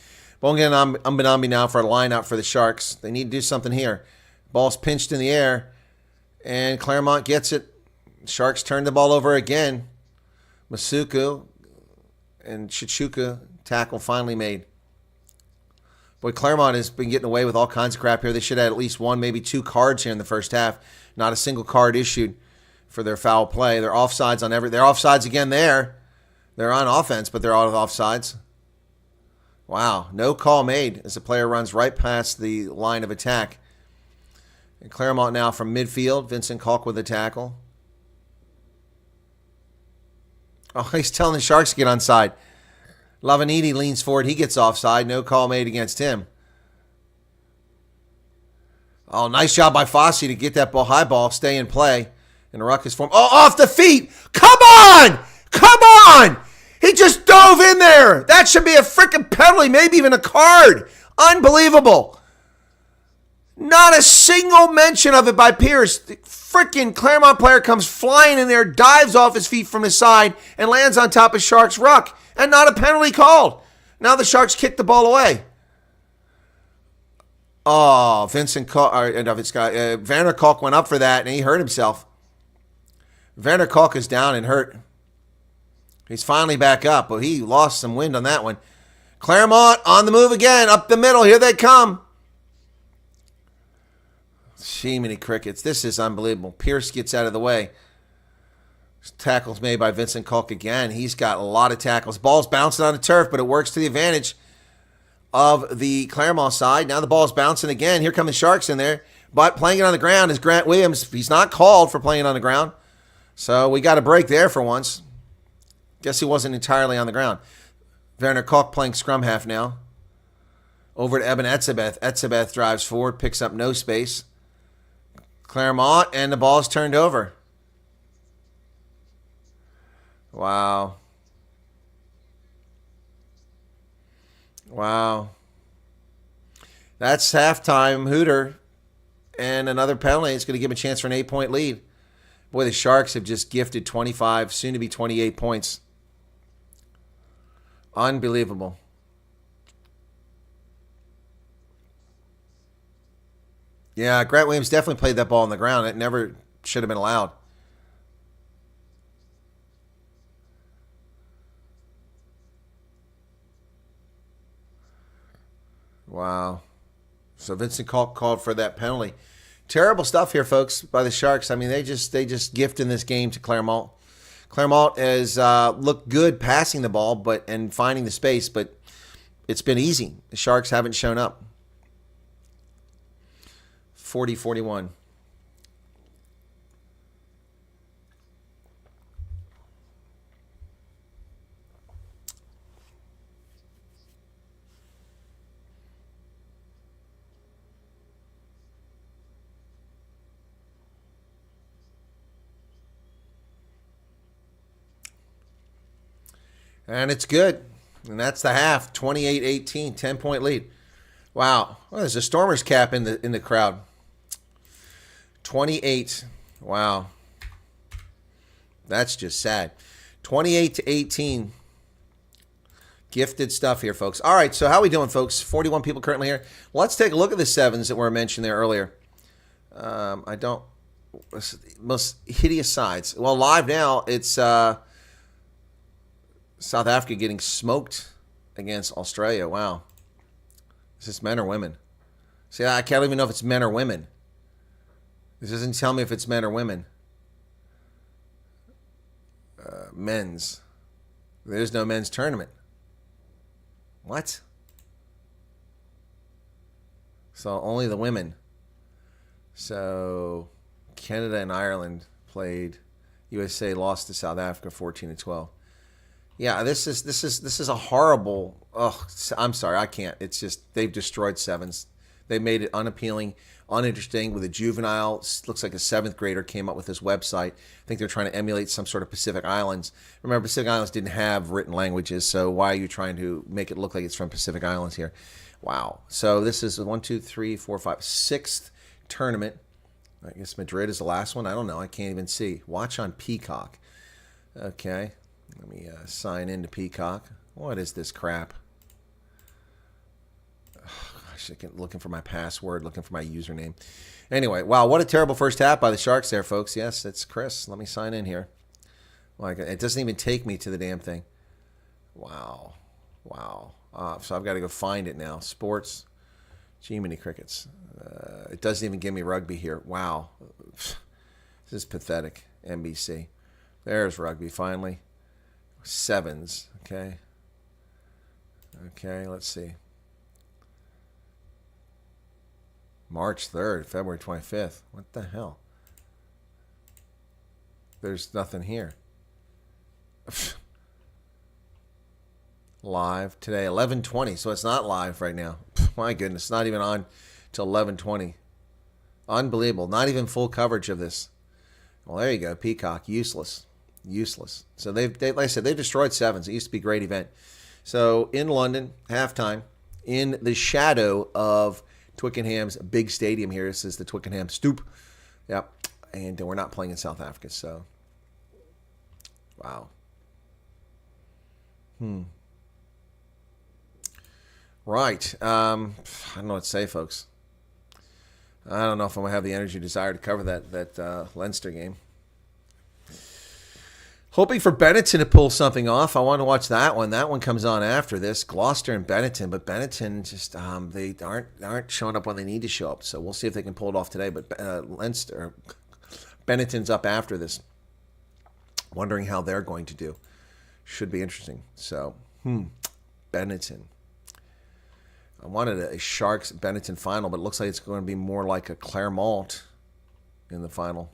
Ball getting Umbanambi now for a line out for the Sharks. They need to do something here. Ball's pinched in the air, and Clermont gets it. Sharks turn the ball over again. Masuku and Chichuka tackle finally made. Boy, Clermont has been getting away with all kinds of crap here. They should have at least 1, maybe 2 cards here in the first half. Not a single card issued for their foul play. They're offsides on every. They're offsides again there. They're on offense, but they're out of offsides. Wow, no call made as the player runs right past the line of attack. And Clermont now from midfield. Vincent Kalk with the tackle. Oh, he's telling the Sharks to get onside. Lavaniti leans forward. He gets offside. No call made against him. Oh, nice job by Fosse to get that ball, high ball, stay in play. And the ruck is formed. Oh, off the feet. Come on! Come on! He just dove in there. That should be a freaking penalty, maybe even a card. Unbelievable. Not a single mention of it by Pierce. The freaking Clermont player comes flying in there, dives off his feet from his side, and lands on top of Sharks' ruck. And not a penalty called. Now the Sharks kick the ball away. Oh, Werner Kalk went up for that, and he hurt himself. Werner Kalk is down and hurt. He's finally back up, but he lost some wind on that one. Clermont on the move again, up the middle. Here they come. Many crickets. This is unbelievable. Pierce gets out of the way. Tackles made by Vincent Kalk again. He's got a lot of tackles. Ball's bouncing on the turf, but it works to the advantage of the Clermont side. Now the ball's bouncing again. Here come the Sharks in there. But playing it on the ground is Grant Williams. He's not called for playing on the ground. So we got a break there for once. Guess he wasn't entirely on the ground. Werner Kalk playing scrum half now. Over to Eben Etzebeth. Etzebeth drives forward, picks up no space. Clermont, and the ball's turned over. Wow. Wow. That's halftime hooter. And another penalty. It's going to give him a chance for an 8-point lead. Boy, the Sharks have just gifted 25, soon to be 28 points. Unbelievable. Yeah, Grant Williams definitely played that ball on the ground. It never should have been allowed. Wow. So Vincent Kalk called for that penalty. Terrible stuff here, folks, by the Sharks. I mean, they just gift in this game to Clermont. Clermont has looked good passing the ball and finding the space, but it's been easy. The Sharks haven't shown up. 40-41. And it's good. And that's the half. 28-18, 10-point lead. Wow. Well, there's a Stormers cap in the crowd. 28. Wow. That's just sad. 28-18. Gifted stuff here, folks. All right, so how are we doing, folks? 41 people currently here. Let's take a look at the sevens that were mentioned there earlier. Most hideous sides. Well, live now, it's South Africa getting smoked against Australia. Wow. Is this men or women? See, I can't even know if it's men or women. This doesn't tell me if it's men or women. Men's. There's no men's tournament. What? So only the women. So Canada and Ireland played. USA lost to South Africa 14-12. Yeah, this is a horrible. Oh, I'm sorry, I can't. It's just they've destroyed sevens. They made it unappealing, uninteresting. With a juvenile, looks like a 7th grader came up with this website. I think they're trying to emulate some sort of Pacific Islands. Remember, Pacific Islands didn't have written languages, so why are you trying to make it look like it's from Pacific Islands here? Wow. So this is 1, 2, 3, 4, 5, 6th tournament. I guess Madrid is the last one. I don't know. I can't even see. Watch on Peacock. Okay. Let me sign into Peacock. What is this crap? Oh, gosh, looking for my password, looking for my username. Anyway, wow, what a terrible first half by the Sharks there, folks. Yes, it's Chris. Let me sign in here. Like, it doesn't even take me to the damn thing. Wow. Wow. So I've got to go find it now. Sports. Jiminy crickets. It doesn't even give me rugby here. Wow. This is pathetic. NBC. There's rugby finally. Sevens. Okay. Okay, let's see. March 3rd, February 25th. What the hell? There's nothing here. Live today, 11:20. So it's not live right now. My goodness, it's not even on till 11:20. Unbelievable. Not even full coverage of this. Well, there you go. Peacock, useless. Useless. So they like I said, they've destroyed sevens. It used to be a great event. So in London, halftime, in the shadow of Twickenham's big stadium here. This is the Twickenham Stoop. Yep. And we're not playing in South Africa, so wow. Right. I don't know what to say, folks. I don't know if I'm going to have the energy or desire to cover that Leinster game. Hoping for Benetton to pull something off. I want to watch that one. That one comes on after this. Gloucester and Benetton, but Benetton just they aren't showing up when they need to show up. So we'll see if they can pull it off today. But Benetton's up after this. Wondering how they're going to do. Should be interesting. So Benetton. I wanted a Sharks Benetton final, but it looks like it's going to be more like a Clermont in the final.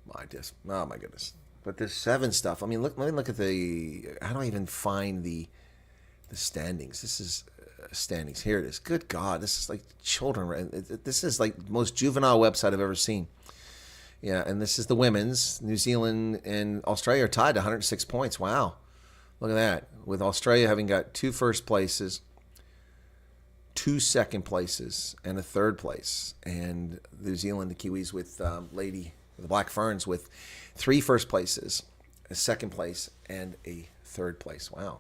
Oh my goodness. But this seven stuff. I mean, let me look at the. How do I even find the standings? This is standings. Here it is. Good God, this is like children. This is like the most juvenile website I've ever seen. Yeah, and this is the women's. New Zealand and Australia are tied to 106 points. Wow, look at that. With Australia having got 2 first places, 2 second places, and a 3rd place, and New Zealand, the Kiwis with the Black Ferns with 3 first places, a 2nd place, and a 3rd place. Wow.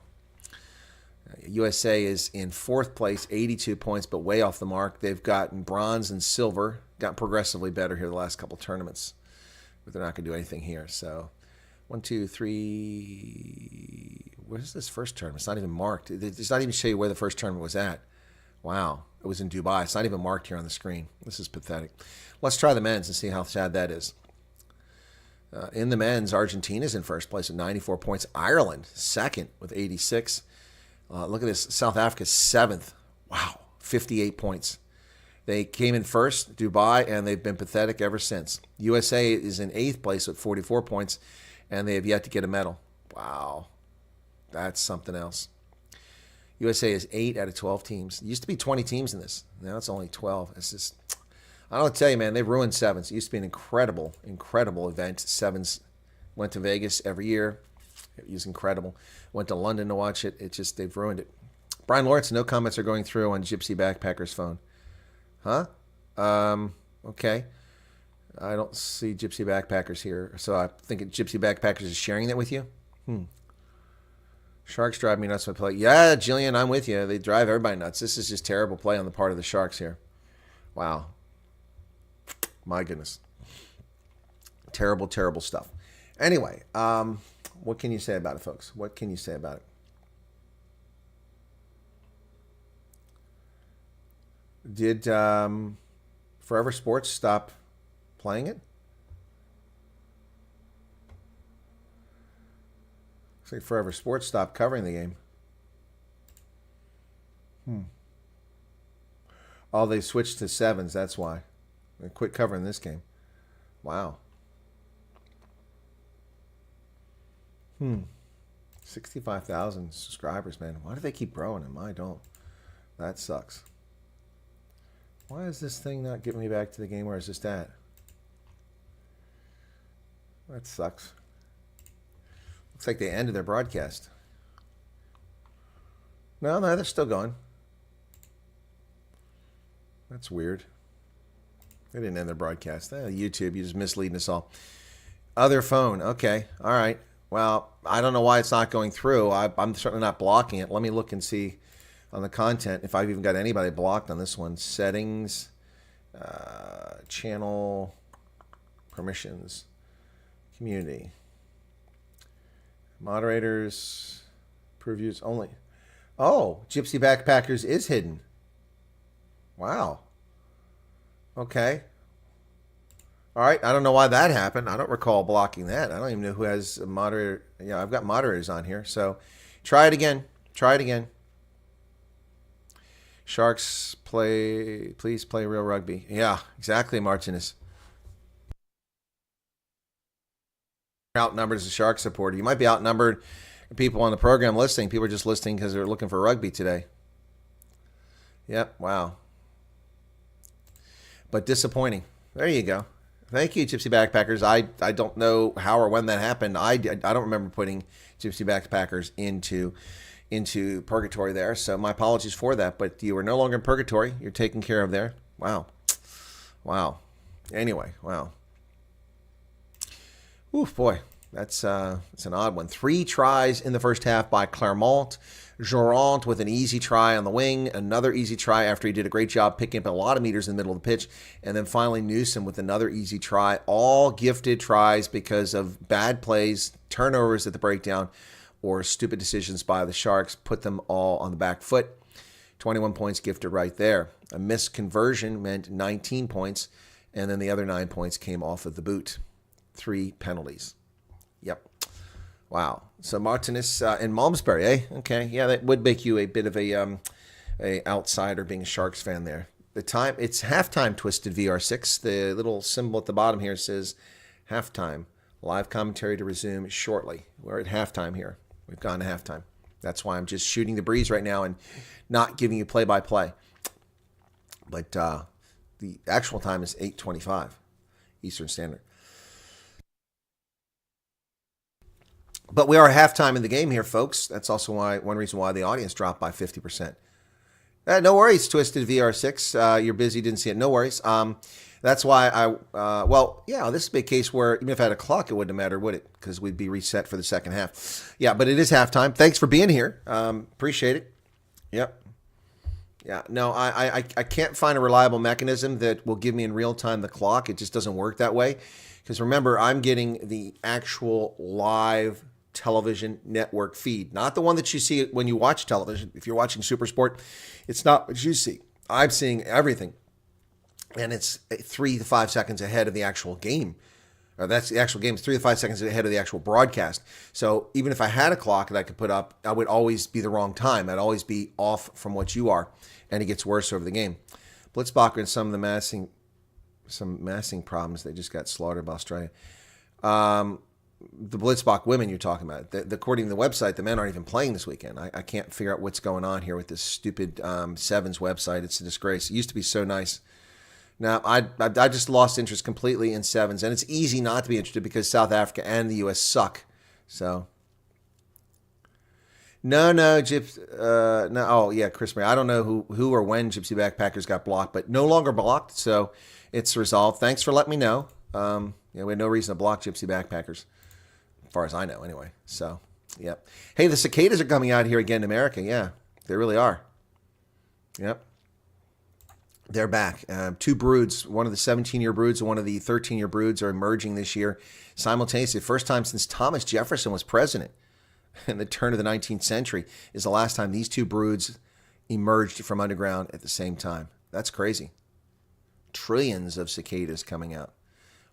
USA is in 4th place, 82 points, but way off the mark. They've gotten bronze and silver, gotten progressively better here the last couple tournaments, but they're not going to do anything here. So 1, 2, 3. Where's this first tournament? It's not even marked. It's not even show you where the first tournament was at. Wow. It was in Dubai. It's not even marked here on the screen. This is pathetic. Let's try the men's and see how sad that is. In the men's, Argentina's in first place with 94 points. Ireland, 2nd with 86. Look at this. South Africa, 7th. Wow, 58 points. They came in first, Dubai, and they've been pathetic ever since. USA is in 8th place with 44 points, and they have yet to get a medal. Wow, that's something else. USA is 8 out of 12 teams. It used to be 20 teams in this. Now it's only 12. It's just... I don't tell you, man, they ruined sevens. It used to be an incredible, incredible event. Sevens went to Vegas every year. It was incredible. Went to London to watch it. They've ruined it. Brian Lawrence, no comments are going through on Gypsy Backpacker's phone. Huh? Okay. I don't see Gypsy Backpackers here. So I think Gypsy Backpackers is sharing that with you? Sharks drive me nuts when I play. Yeah, Jillian, I'm with you. They drive everybody nuts. This is just terrible play on the part of the Sharks here. Wow. My goodness. Terrible, terrible stuff. Anyway, what can you say about it, folks? What can you say about it? Did Forever Sports stop playing it? Looks like Forever Sports stopped covering the game. Oh, they switched to sevens, that's why. They quit covering this game. Wow. 65,000 subscribers, man. Why do they keep growing them? I don't. That sucks. Why is this thing not getting me back to the game where it's just at? That sucks. Looks like they ended their broadcast. No, they're still going. That's weird. They didn't end their broadcast. YouTube, you're just misleading us all. Other phone. Okay. All right. Well, I don't know why it's not going through. I'm certainly not blocking it. Let me look and see on the content if I've even got anybody blocked on this one. Settings, channel, permissions, community, moderators, previews only. Oh, Gypsy Backpackers is hidden. Wow. Okay. All right. I don't know why that happened. I don't recall blocking that. I don't even know who has a moderator. Yeah, I've got moderators on here. So try it again. Try it again. Sharks play. Please play real rugby. Yeah, exactly, Martinez. Outnumbered as a Sharks supporter. You might be outnumbered. People on the program listening. People are just listening because they're looking for rugby today. Yep. Wow. But disappointing. There you go. Thank you, Gypsy Backpackers. I don't know how or when that happened. I don't remember putting Gypsy Backpackers into purgatory there. So my apologies for that. But you are no longer in purgatory. You're taken care of there. Wow. Wow. Anyway, wow. Oof, boy. That's an odd one. 3 tries in the first half by Clermont. Jorant with an easy try on the wing. Another easy try after he did a great job picking up a lot of meters in the middle of the pitch. And then finally Newsom with another easy try. All gifted tries because of bad plays, turnovers at the breakdown, or stupid decisions by the Sharks. Put them all on the back foot. 21 points gifted right there. A missed conversion meant 19 points. And then the other 9 points came off of the boot. 3 penalties. Yep. Wow. So Martinez and Malmesbury, eh? Okay. Yeah, that would make you a bit of a outsider being a Sharks fan there. It's halftime, Twisted VR6. The little symbol at the bottom here says halftime. Live commentary to resume shortly. We're at halftime here. We've gone to halftime. That's why I'm just shooting the breeze right now and not giving you play-by-play. But the actual time is 8:25 Eastern Standard. But we are halftime in the game here, folks. That's also one reason why the audience dropped by 50%. No worries, Twisted VR6. You're busy, didn't see it. No worries. That's why this would be a case where even if I had a clock, it wouldn't have mattered, would it? Because we'd be reset for the second half. Yeah, but it is halftime. Thanks for being here. Appreciate it. Yep. Yeah, no, I can't find a reliable mechanism that will give me in real time the clock. It just doesn't work that way. Because remember, I'm getting the actual live television network feed, not the one that you see when you watch television. If you're watching Supersport, it's not what you see. I'm seeing everything. And it's 3 to 5 seconds ahead of the actual game. Or that's the actual game. It's 3 to 5 seconds ahead of the actual broadcast. So even if I had a clock that I could put up, I would always be the wrong time. I'd always be off from what you are. And it gets worse over the game. Blitzbacher and some massing problems. They just got slaughtered by Australia. The Blitzbach women you're talking about. According to the website, the men aren't even playing this weekend. I can't figure out what's going on here with this stupid Sevens website. It's a disgrace. It used to be so nice. Now, I just lost interest completely in Sevens, and it's easy not to be interested because South Africa and the U.S. suck. So, no, oh, yeah, Chris Murray. I don't know who or when Gypsy Backpackers got blocked, but no longer blocked, so it's resolved. Thanks for letting me know. We had no reason to block Gypsy Backpackers, as far as I know, anyway. So, yep. Hey, the cicadas are coming out here again in America. Yeah, they really are. Yep. They're back. 2 broods, one of the 17-year broods and one of the 13-year broods are emerging this year simultaneously. First time since Thomas Jefferson was president in the turn of the 19th century is the last time these 2 broods emerged from underground at the same time. That's crazy. Trillions of cicadas coming out.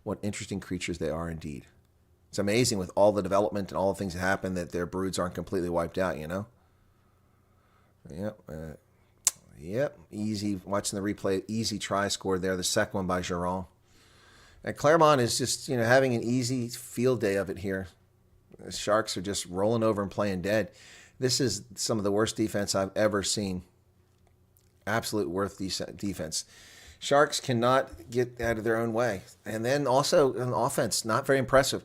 What interesting creatures they are indeed. It's amazing with all the development and all the things that happen that their broods aren't completely wiped out, you know? Yep. Yep, easy. Watching the replay, easy try scored there. The second one by Jorant. And Clermont is just, having an easy field day of it here. The Sharks are just rolling over and playing dead. This is some of the worst defense I've ever seen. Absolute worst defense. Sharks cannot get out of their own way. And then also on offense, not very impressive.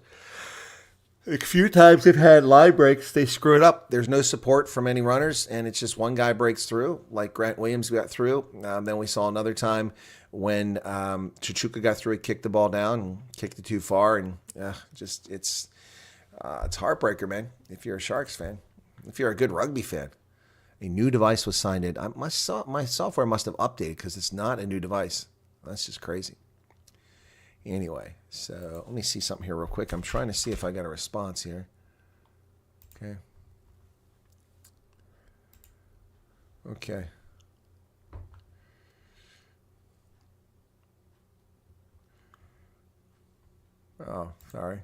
A few times they've had line breaks, they screw it up. There's no support from any runners, and it's just one guy breaks through, like Grant Williams got through. Then we saw another time when Chichuka got through, he kicked the ball down and kicked it too far, and it's heartbreaker, man. If you're a Sharks fan, if you're a good rugby fan, a new device was signed in. My software must have updated because it's not a new device. That's just crazy. Anyway, so let me see something here real quick. I'm trying to see if I got a response here. Okay. Oh, sorry.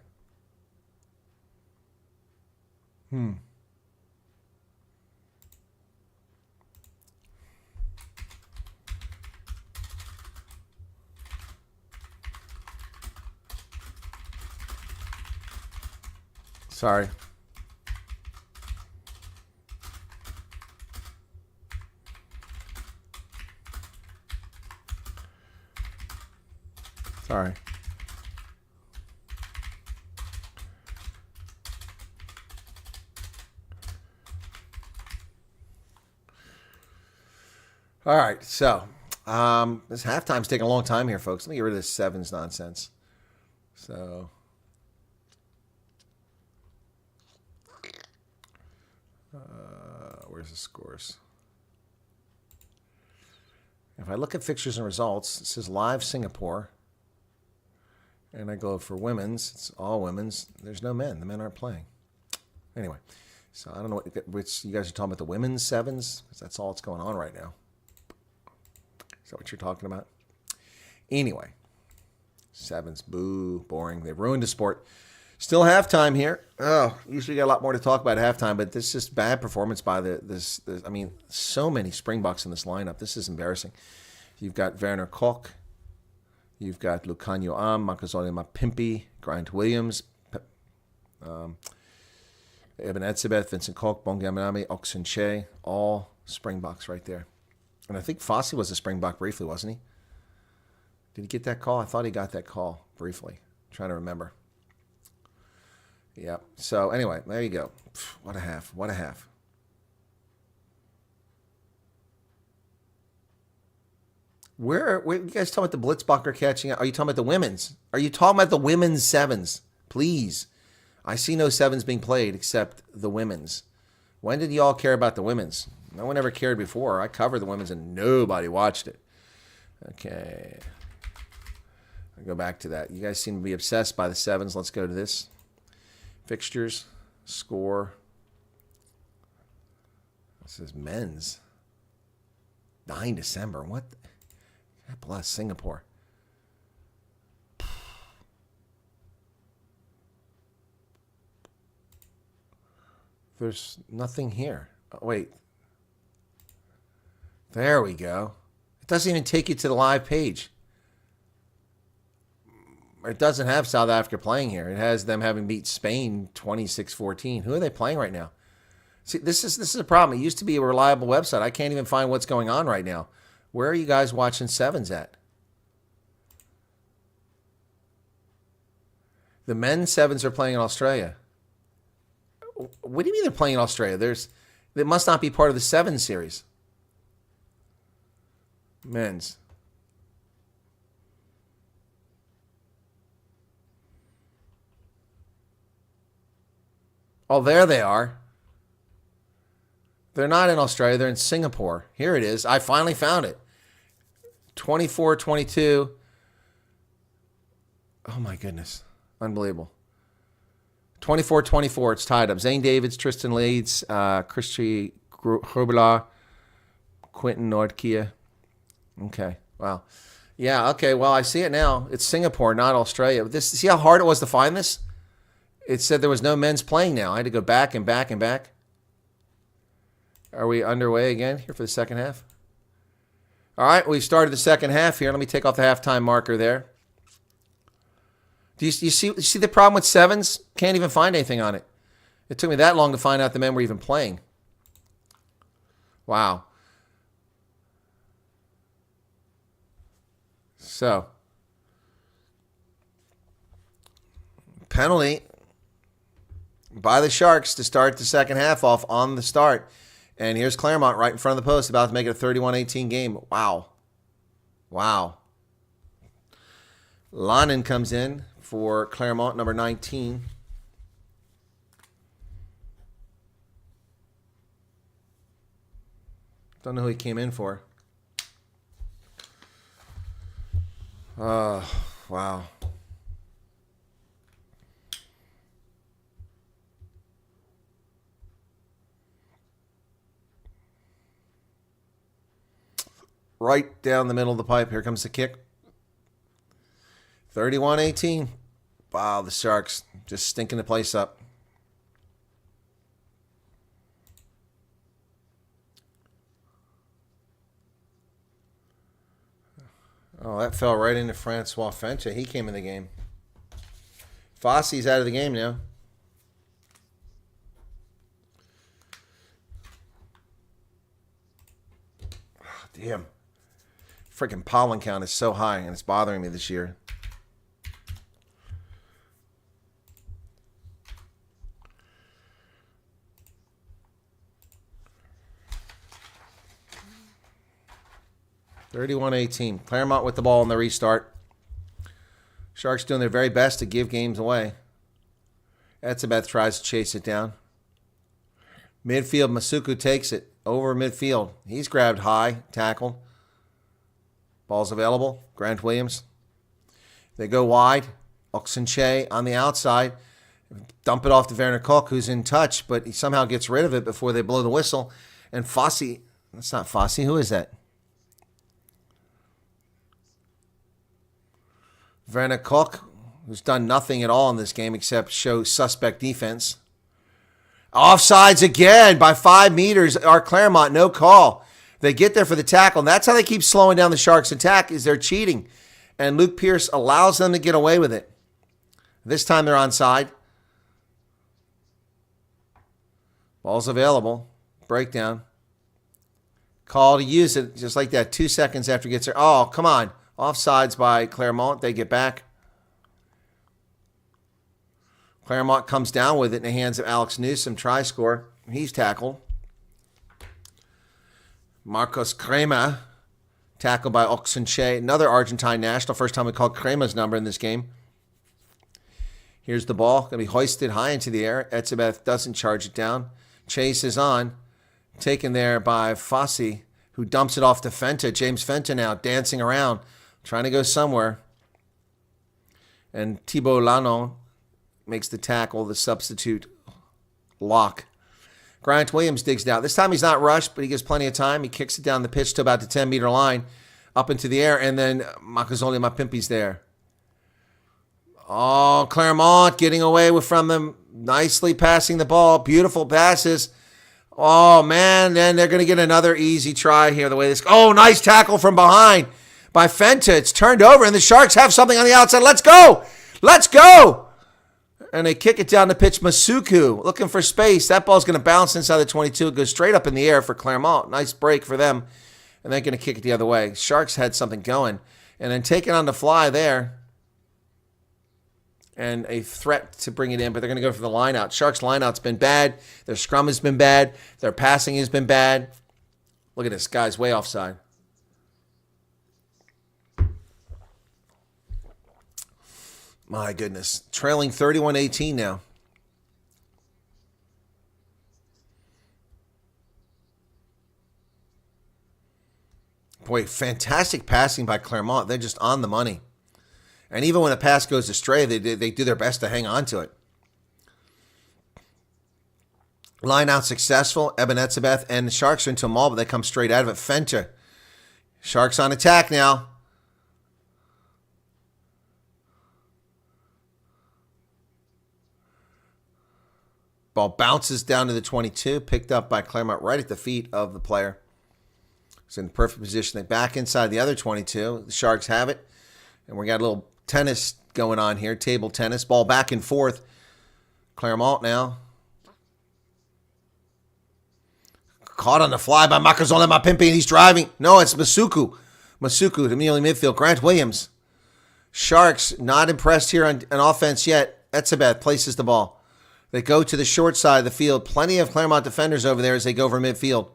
Sorry. Sorry. All right, so this halftime's taking a long time here, folks. Let me get rid of this sevens nonsense. So, where's the scores? If I look at fixtures and results, it says live Singapore. And I go for women's. It's all women's. There's no men. The men aren't playing. Anyway, so I don't know which you guys are talking about, the women's sevens, because that's all that's going on right now. Is that what you're talking about? Anyway, sevens, boo, boring. They've ruined the sport. Still halftime here. Oh, usually got a lot more to talk about at halftime, but this is just bad performance by this. I mean, so many Springboks in this lineup. This is embarrassing. You've got Werner Koch. You've got Lucanio Am, Makazole Mapimpi, Grant Williams, Eben Etzebeth, Vincent Koch, Bongamanami, Oxenche, all Springboks right there. And I think Fossey was a Springbok briefly, wasn't he? Did he get that call? I thought he got that call briefly. I'm trying to remember. Yep. So anyway, there you go. What a half. What a half. Where you guys talking about the Blitzbacher catching out? Are you talking about the women's? Are you talking about the women's sevens? Please. I see no sevens being played except the women's. When did y'all care about the women's? No one ever cared before. I covered the women's and nobody watched it. Okay. I'll go back to that. You guys seem to be obsessed by the sevens. Let's go to this. Fixtures, score. This is men's. 9 December. What? God bless Singapore. There's nothing here. Oh, wait. There we go. It doesn't even take you to the live page. It doesn't have South Africa playing here. It has them having beat Spain 26-14. Who are they playing right now? See, this is a problem. It used to be a reliable website. I can't even find what's going on right now. Where are you guys watching sevens at? The men's sevens are playing in Australia. What do you mean they're playing in Australia? They must not be part of the seven series. Men's. Oh, there they are. They're not in Australia. They're in Singapore. Here it is. I finally found it. 24-22. Oh, my goodness. Unbelievable. 24-24. It's tied up. Zane Davids, Tristan Leeds, Christy Grubela, Quentin Nordkia. Okay. Wow. Yeah, okay. Well, I see it now. It's Singapore, not Australia. See how hard it was to find this? It said there was no men's playing now. I had to go back and back and back. Are we underway again here for the second half? All right, we started the second half here. Let me take off the halftime marker there. Do you see the problem with sevens? Can't even find anything on it. It took me that long to find out the men were even playing. Wow. So, penalty by the Sharks to start the second half off on the start. And here's Clermont right in front of the post, about to make it a 31-18 game. Wow. Wow. Lannon comes in for Clermont, number 19. Don't know who he came in for. Wow. Right down the middle of the pipe. Here comes the kick. 31-18. Wow, the Sharks just stinking the place up. Oh, that fell right into Francois Fencha. He came in the game. Fossey's out of the game now. Oh, damn. Freaking pollen count is so high, and it's bothering me this year. 31-18. Clermont with the ball in the restart. Sharks doing their very best to give games away. Etzebeth tries to chase it down. Midfield, Masuku takes it over midfield. He's grabbed high, tackled. Ball's available. Grant Williams. They go wide. Oxenche on the outside. Dump it off to Werner Koch, who's in touch, but he somehow gets rid of it before they blow the whistle. And Fossey, that's not Fossey. Who is that? Werner Koch, who's done nothing at all in this game except show suspect defense. Offsides again by 5 meters. Our Clermont, no call. They get there for the tackle, and that's how they keep slowing down the Sharks' attack, is they're cheating. And Luke Pierce allows them to get away with it. This time they're onside. Ball's available. Breakdown. Call to use it just like that 2 seconds after it gets there. Oh, come on. Offsides by Clermont. They get back. Clermont comes down with it in the hands of Alex Newsom. Try score. He's tackled. Marcos Crema. Tackled by Oxenche. Another Argentine national. First time we called Crema's number in this game. Here's the ball. Going to be hoisted high into the air. Etzebeth doesn't charge it down. Chase is on. Taken there by Fossey, who dumps it off to Fenta. James Fenta now dancing around, trying to go somewhere. And Thibault Lano makes the tackle, the substitute lock. Grant Williams digs down. This time he's not rushed, but he gives plenty of time. He kicks it down the pitch to about the 10-meter line, up into the air, and then Makazole Mapimpi's there. Oh, Clermont getting away from them, nicely passing the ball. Beautiful passes. Oh, man, then they're going to get another easy try here the way this... Oh, nice tackle from behind by Fenta. It's turned over, and the Sharks have something on the outside. Let's go! Let's go! And they kick it down the pitch. Masuku looking for space. That ball's going to bounce inside the 22. It goes straight up in the air for Clermont. Nice break for them. And they're going to kick it the other way. Sharks had something going. And then taken on the fly there. And a threat to bring it in, but they're going to go for the line out. Sharks line out's been bad. Their scrum has been bad. Their passing has been bad. Look at this. Guy's way offside. My goodness. Trailing 31-18 now. Boy, fantastic passing by Clermont. They're just on the money. And even when a pass goes astray, they do their best to hang on to it. Line out successful. Eben Etzebeth and the Sharks are into a maul, but they come straight out of it. Fenta. Sharks on attack now. Ball bounces down to the 22, picked up by Clermont right at the feet of the player. It's in the perfect position. They back inside the other 22. The Sharks have it. And we got a little tennis going on here, table tennis. Ball back and forth. Clermont now. Caught on the fly by Makazole Mapimpi, and he's driving. No, it's Masuku. Masuku to nearly midfield. Grant Williams. Sharks not impressed here on offense yet. Etzebeth places the ball. They go to the short side of the field. Plenty of Clermont defenders over there as they go over midfield.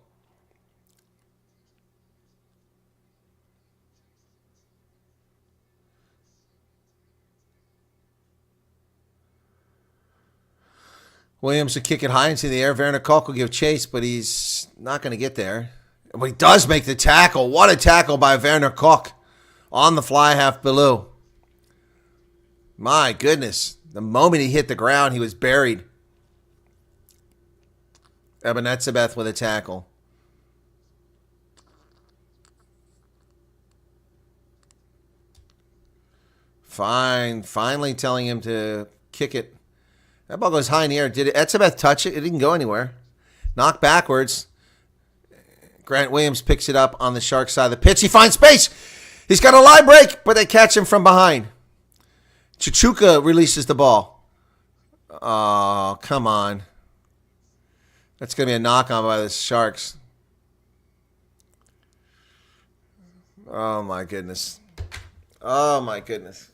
Williams will kick it high into the air. Werner Koch will give chase, but he's not going to get there. But he does make the tackle. What a tackle by Werner Koch on the fly half below. My goodness. The moment he hit the ground, he was buried. Eben Etzebeth with a tackle. Finally telling him to kick it. That ball goes high in the air. Did Etzebeth touch it? It didn't go anywhere. Knocked backwards. Grant Williams picks it up on the Shark side of the pitch. He finds space. He's got a line break, but they catch him from behind. Chichuka releases the ball. Oh, come on. That's going to be a knock-on by the Sharks. Oh, my goodness. Oh, my goodness.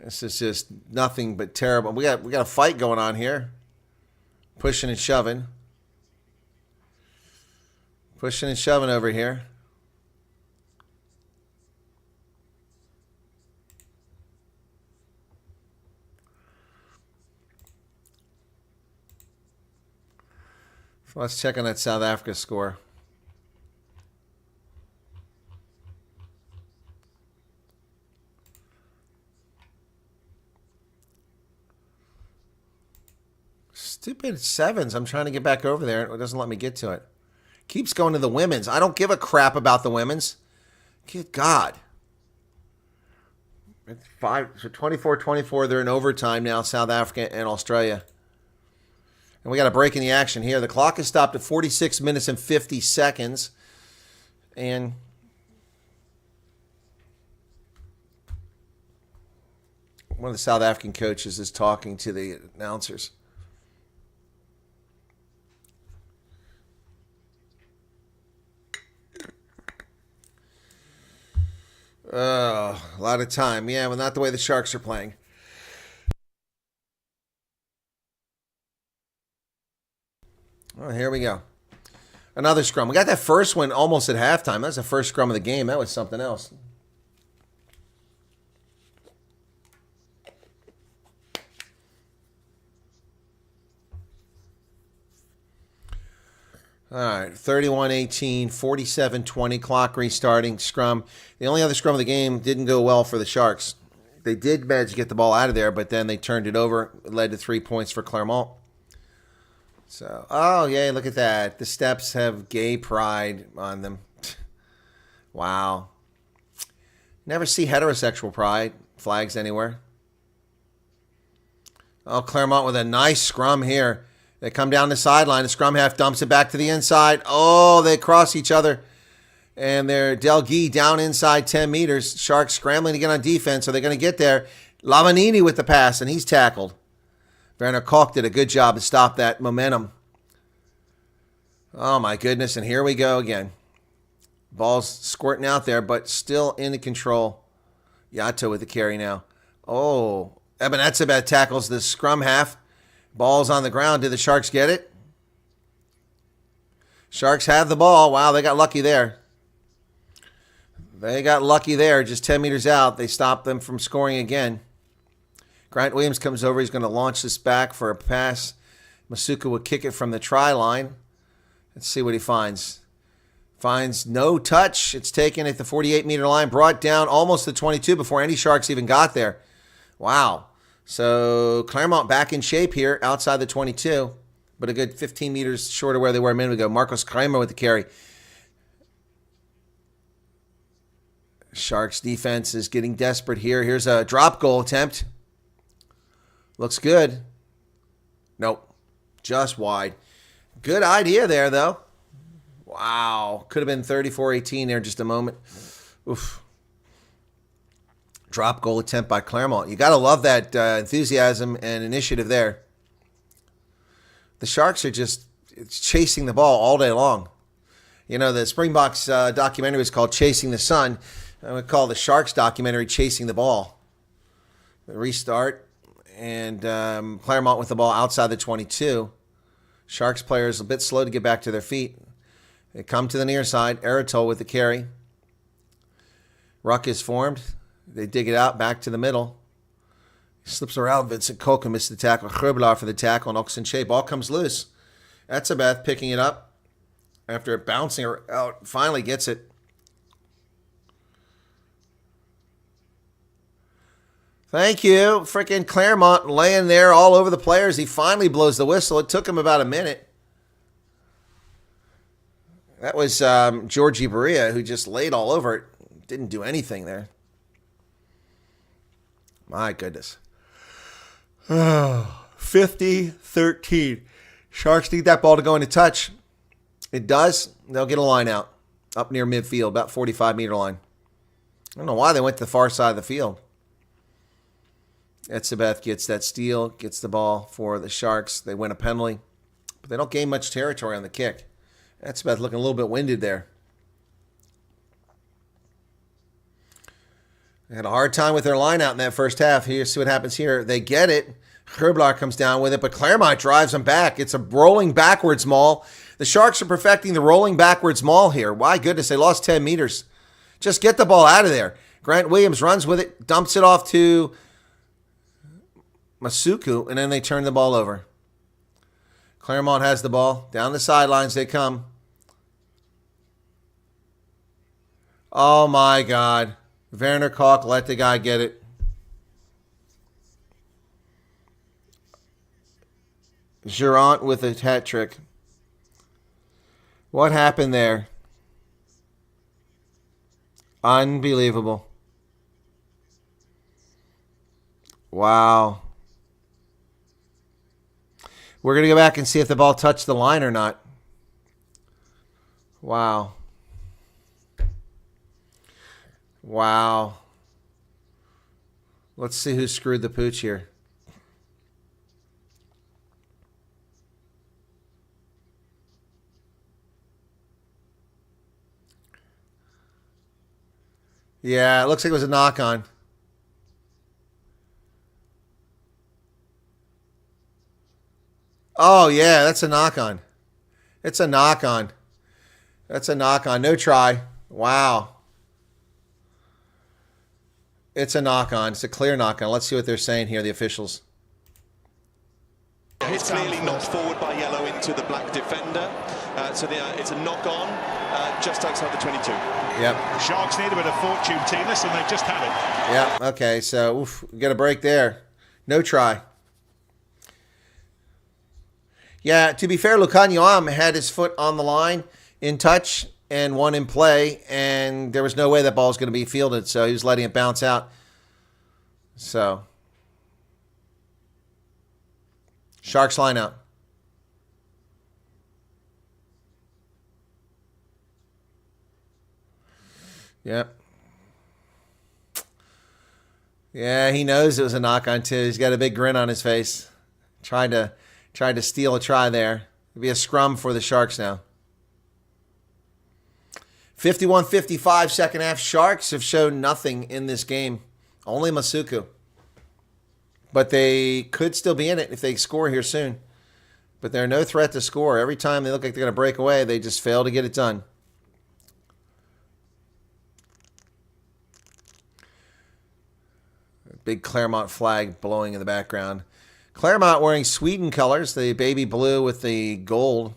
This is just nothing but terrible. We got a fight going on here. Pushing and shoving. Pushing and shoving over here. So let's check on that South Africa score. Stupid sevens. I'm trying to get back over there. It doesn't let me get to it. Keeps going to the women's. I don't give a crap about the women's. Good God. It's 24-24. They're in overtime now, South Africa and Australia. And we got a break in the action here. The clock is stopped at 46 minutes and 50 seconds. And one of the South African coaches is talking to the announcers. A lot of time. Yeah, well, not the way the Sharks are playing. Oh, here we go. Another scrum. We got that first one almost at halftime. That's the first scrum of the game. That was something else. All right, 31-18, 47-20, clock restarting, scrum. The only other scrum of the game didn't go well for the Sharks. They did manage to get the ball out of there, but then they turned it over. It led to 3 points for Clermont. So, oh, yeah, look at that. The steps have gay pride on them. Wow. Never see heterosexual pride flags anywhere. Oh, Clermont with a nice scrum here. They come down the sideline. The scrum half dumps it back to the inside. Oh, they cross each other. And they're Delguy down inside 10 meters. Sharks scrambling to get on defense. Are they going to get there? Lavanini with the pass, and he's tackled. Werner Koch did a good job to stop that momentum. Oh, my goodness. And here we go again. Ball's squirting out there, but still in control. Yato with the carry now. Oh, Eben Etzebeth tackles the scrum half. Ball's on the ground. Did the Sharks get it? Sharks have the ball. Wow, they got lucky there. They got lucky there. Just 10 meters out. They stopped them from scoring again. Grant Williams comes over. He's going to launch this back for a pass. Masuka would kick it from the try line. Let's see what he finds. Finds no touch. It's taken at the 48-meter line. Brought down almost the 22 before any Sharks even got there. Wow. So Clermont back in shape here outside the 22, but a good 15 meters short of where they were a minute ago. Marcos Kramer with the carry. Sharks defense is getting desperate here. Here's a drop goal attempt. Looks good. Nope. Just wide. Good idea there, though. Wow. Could have been 34-18 there just a moment. Oof. Drop goal attempt by Clermont. You got to love that enthusiasm and initiative there. The Sharks are just chasing the ball all day long. You know, the Springboks documentary was called Chasing the Sun. I would call the Sharks documentary Chasing the Ball. The restart. And Clermont with the ball outside the 22. Sharks players a bit slow to get back to their feet. They come to the near side. Eritol with the carry. Ruck is formed. They dig it out back to the middle. Slips around. Vincent Koch missed the tackle. Gerbelaar for the tackle. And Oxenche. Ball comes loose. Etzebeth picking it up after bouncing her out. Finally gets it. Thank you. Freaking Clermont laying there all over the players. He finally blows the whistle. It took him about a minute. That was Georgie Berea who just laid all over it. Didn't do anything there. My goodness. 50-13. Sharks need that ball to go into touch. It does. They'll get a line out up near midfield, about 45-meter line. I don't know why they went to the far side of the field. Etzebeth gets that steal, gets the ball for the Sharks. They win a penalty, but they don't gain much territory on the kick. Etzebeth looking a little bit winded there. They had a hard time with their line out in that first half. Here, see what happens here. They get it. Herblar comes down with it, but Clermont drives them back. It's a rolling backwards maul. The Sharks are perfecting the rolling backwards maul here. My goodness, they lost 10 meters. Just get the ball out of there. Grant Williams runs with it, dumps it off to Masuku, and then they turn the ball over. Clermont has the ball. Down the sidelines they come. Oh, my God. Werner Kalk let the guy get it. Girant with a hat trick. What happened there? Unbelievable. Wow. We're going to go back and see if the ball touched the line or not. Wow. Wow. Let's see who screwed the pooch here. Yeah, it looks like it was a knock-on. Oh, yeah, that's a knock-on. It's a knock-on. That's a knock-on. No try. Wow. It's a knock-on. It's a clear knock-on. Let's see what they're saying here, the officials. It's clearly knocked forward by yellow into the black defender. It's a knock-on just outside the 22. Yep. Sharks need a bit of fortune, Tinas, and they just had it. Yeah, okay, so we got a break there. No try. Yeah, to be fair, Lukanyam had his foot on the line in touch and one in play, and there was no way that ball was going to be fielded, so he was letting it bounce out. So, Sharks line out. Yep. Yeah, he knows it was a knock-on, too. He's got a big grin on his face. Tried to steal a try there. It'll be a scrum for the Sharks now. 51-55 second half. Sharks have shown nothing in this game. Only Masuku. But they could still be in it if they score here soon. But they're no threat to score. Every time they look like they're going to break away, they just fail to get it done. Big Clermont flag blowing in the background. Clermont wearing Sweden colors, the baby blue with the gold.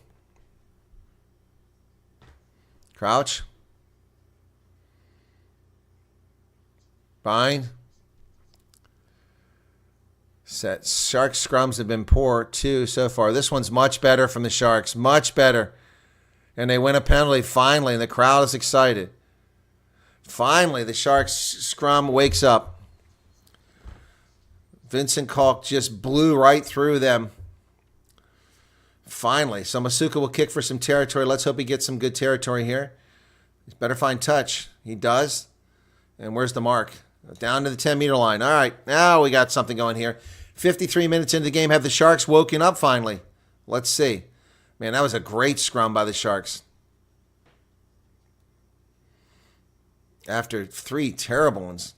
Crouch. Fine. Set. Sharks scrums have been poor, too, so far. This one's much better from the Sharks. Much better. And they win a penalty finally, and the crowd is excited. Finally, the Sharks scrum wakes up. Vincent Kalk just blew right through them. Finally. So Masuka will kick for some territory. Let's hope he gets some good territory here. He's better find touch. He does. And where's the mark? Down to the 10-meter line. All right. Now we got something going here. 53 minutes into the game. Have the Sharks woken up finally? Let's see. Man, that was a great scrum by the Sharks. After 3 terrible ones.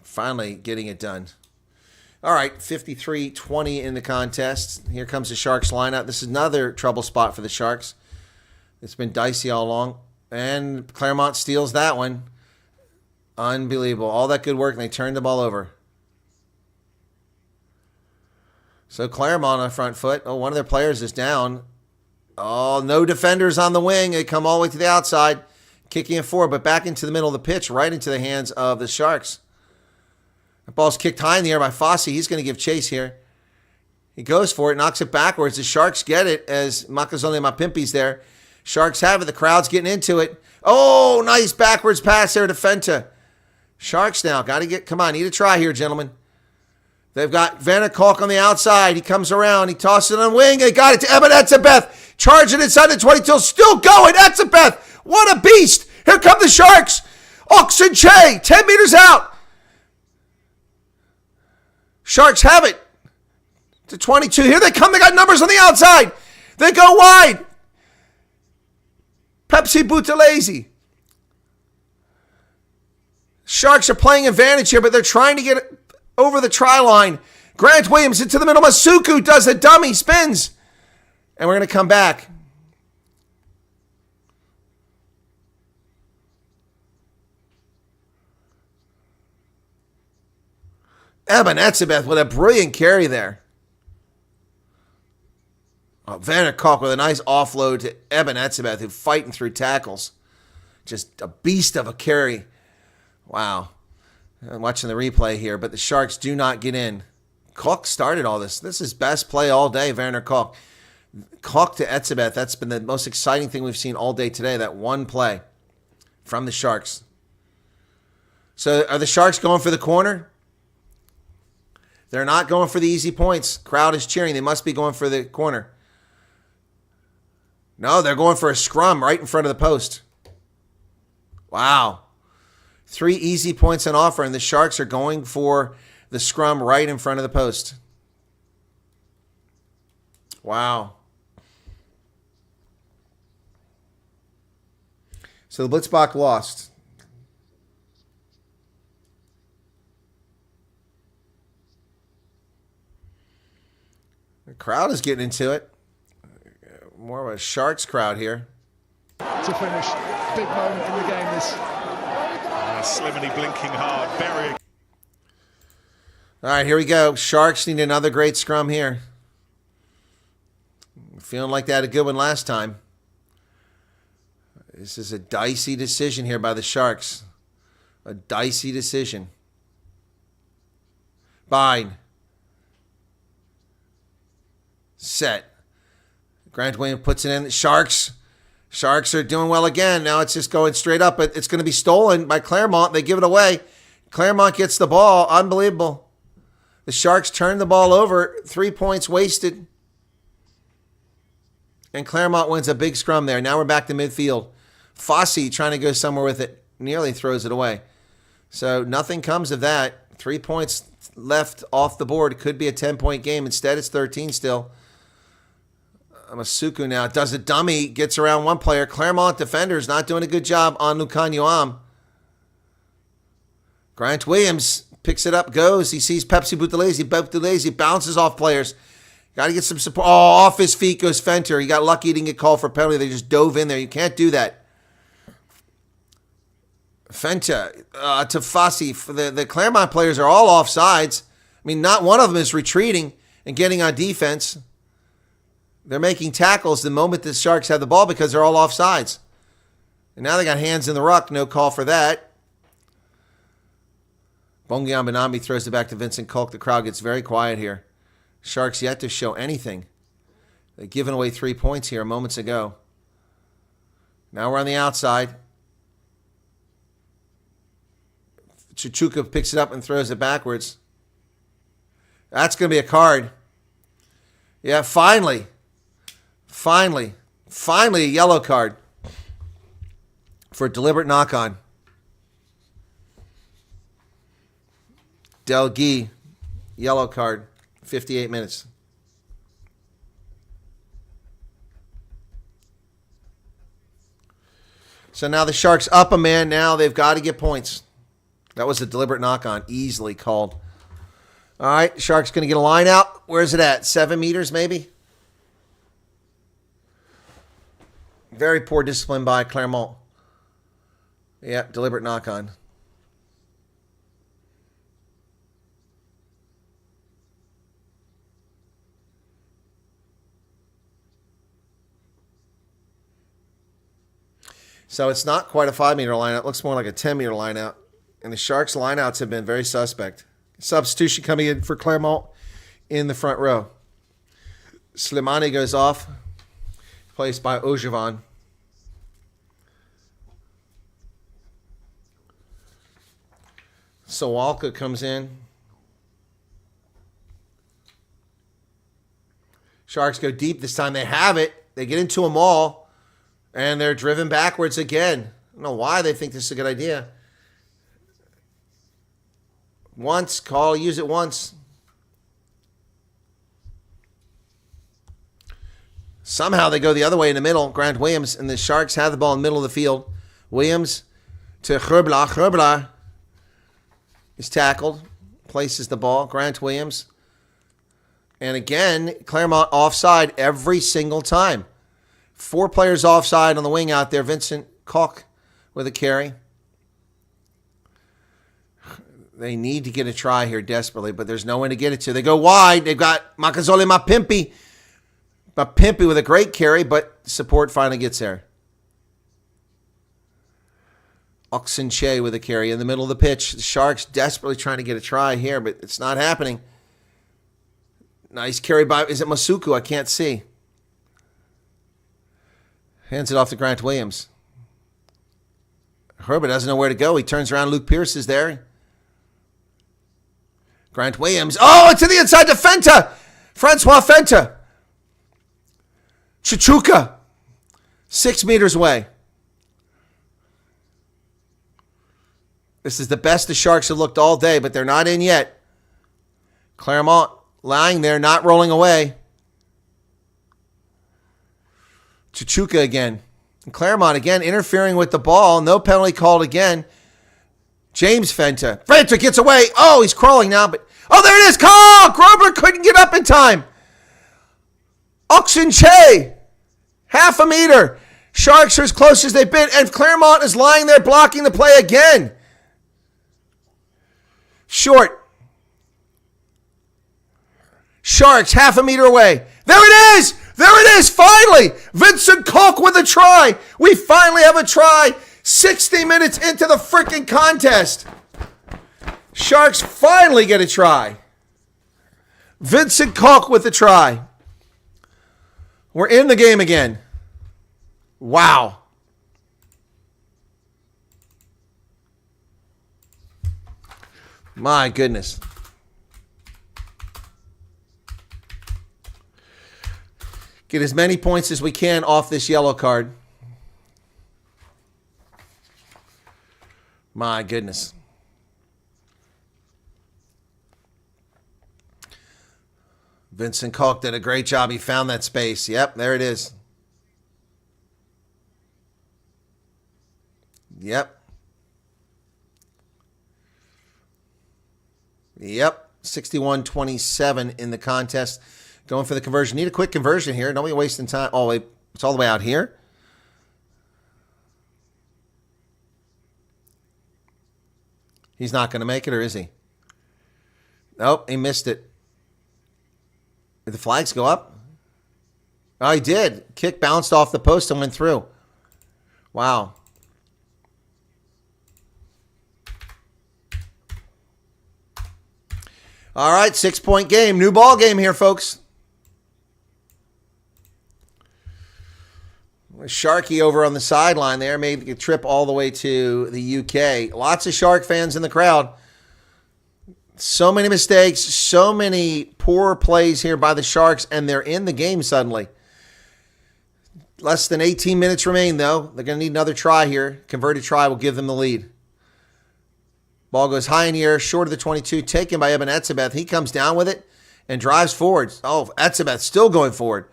Finally getting it done. All right, 53-20 in the contest. Here comes the Sharks lineup. This is another trouble spot for the Sharks. It's been dicey all along. And Clermont steals that one. Unbelievable. All that good work, and they turned the ball over. So Clermont on the front foot. Oh, one of their players is down. Oh, no defenders on the wing. They come all the way to the outside, kicking it forward, but back into the middle of the pitch, right into the hands of the Sharks. The ball's kicked high in the air by Fossey. He's going to give chase here. He goes for it, knocks it backwards. The Sharks get it as Makazole Mapimpi's there. Sharks have it. The crowd's getting into it. Oh, nice backwards pass there to Fenta. Sharks now. Got to get, come on, need a try here, gentlemen. They've got Vanna Kalk on the outside. He comes around. He tosses it on the wing. They got it to Eben Etzebeth. Charging inside the 22. Still going. Etzebeth. What a beast. Here come the Sharks. Oxen Che. 10 meters out. Sharks have it to 22. Here they come. They got numbers on the outside. They go wide. Pepsi Buthelezi. Sharks are playing advantage here, but they're trying to get over the try line. Grant Williams into the middle. Masuku does a dummy, spins. And we're going to come back. Eben Etzebeth with a brilliant carry there. Oh, Van der Kolk with a nice offload to Eben Etzebeth, who's fighting through tackles. Just a beast of a carry. Wow. I'm watching the replay here, but the Sharks do not get in. Kolk started all this. This is best play all day, Van der Kolk. Kolk to Etzebeth, that's been the most exciting thing we've seen all day today, that one play from the Sharks. So are the Sharks going for the corner? They're not going for the easy points. Crowd is cheering. They must be going for the corner. No, they're going for a scrum right in front of the post. Wow. 3 easy points on offer, and the Sharks are going for the scrum right in front of the post. Wow. So the Blitzbach lost. The crowd is getting into it. More of a Sharks crowd here. To finish. Big moment in the game, this. Slimany blinking hard. Berry. All right, here we go. Sharks need another great scrum here. Feeling like they had a good one last time. This is a dicey decision here by the Sharks. A dicey decision. Bind. Set. Grant Williams puts it in. Sharks are doing well again. Now it's just going straight up, but it's going to be stolen by Clermont. They give it away. Clermont gets the ball. Unbelievable. The Sharks turn the ball over. 3 points wasted. And Clermont wins a big scrum there. Now we're back to midfield. Fossey trying to go somewhere with it. Nearly throws it away. So nothing comes of that. 3 points left off the board. It could be a 10-point game. Instead, it's 13 still. Masuku now does a dummy, gets around one player. Clermont defenders not doing a good job on Lucan Yoam. Grant Williams picks it up, goes. He sees Pepsi Buthelezi bounces off players. Got to get some support. Oh, off his feet goes Fenter. He got lucky he didn't get called for a penalty. They just dove in there. You can't do that. Fenter to Fossey. The Clermont players are all offsides. I mean, not one of them is retreating and getting on defense. They're making tackles the moment the Sharks have the ball because they're all offsides. And now they got hands in the ruck. No call for that. Bongian Benambi throws it back to Vincent Kolk. The crowd gets very quiet here. Sharks yet to show anything. They've given away 3 points here moments ago. Now we're on the outside. Chuchuka picks it up and throws it backwards. That's going to be a card. Yeah, finally a yellow card for a deliberate knock-on. Del Guy, yellow card, 58 minutes. So now the Sharks up a man. Now they've got to get points. That was a deliberate knock-on, easily called. All right, Sharks going to get a line out. Where's it at? 7 meters, maybe? Very poor discipline by Clermont. Yeah, deliberate knock-on. So it's not quite a 5-meter lineout. It looks more like a 10-meter lineout. And the Sharks' lineouts have been very suspect. Substitution coming in for Clermont in the front row. Slimani goes off, replaced by Ojevan. Sawalka comes in. Sharks go deep. This time they have it. They get into them all, and they're driven backwards again. I don't know why they think this is a good idea. Once, use it once. Somehow they go the other way in the middle. Grant Williams and the Sharks have the ball in the middle of the field. Williams to Herbla. Herbla He's tackled, places the ball. Grant Williams. And again, Clermont offside every single time. 4 players offside on the wing out there. Vincent Koch with a carry. They need to get a try here desperately, but there's no one to get it to. They go wide. They've got Makazole Mapimpi. Mapimpi with a great carry, but support finally gets there. Oxenche with a carry in the middle of the pitch. The Sharks desperately trying to get a try here, but it's not happening. Nice carry by, is it Masuku? I can't see. Hands it off to Grant Williams. Herbert doesn't know where to go. He turns around. Luke Pierce is there. Grant Williams. Oh, it's to the inside to Fenta. Francois Fenta. Chichuka. 6 meters away. This is the best the Sharks have looked all day, but they're not in yet. Clermont lying there, not rolling away. Chichuka again. And Clermont again interfering with the ball. No penalty called again. James Fenta. Fenta gets away. Oh, he's crawling now, but oh, there it is. Oh, Grober couldn't get up in time. Oxenche. Half a meter. Sharks are as close as they've been, and Clermont is lying there blocking the play again. Short. Sharks half a meter away. There it is. There it is. Finally. Vincent Koch with a try. We finally have a try. 60 minutes into the freaking contest. Sharks finally get a try. Vincent Koch with the try. We're in the game again. Wow. My goodness. Get as many points as we can off this yellow card. My goodness. Vincent Koch did a great job. He found that space. Yep, there it is. Yep. Yep. 61-27 in the contest. Going for the conversion. Need a quick conversion here. Don't be wasting time. Oh, wait. It's all the way out here. He's not going to make it, or is he? Nope, he missed it. Did the flags go up? Oh, he did. Kick bounced off the post and went through. Wow. All right, 6-point game. New ball game here, folks. Sharky over on the sideline there made the trip all the way to the UK. Lots of Shark fans in the crowd. So many mistakes, so many poor plays here by the Sharks, and they're in the game suddenly. Less than 18 minutes remain, though. They're going to need another try here. Converted try will give them the lead. Ball goes high in the air, short of the 22, taken by Eben Etzebeth. He comes down with it and drives forward. Oh, Etzebeth still going forward.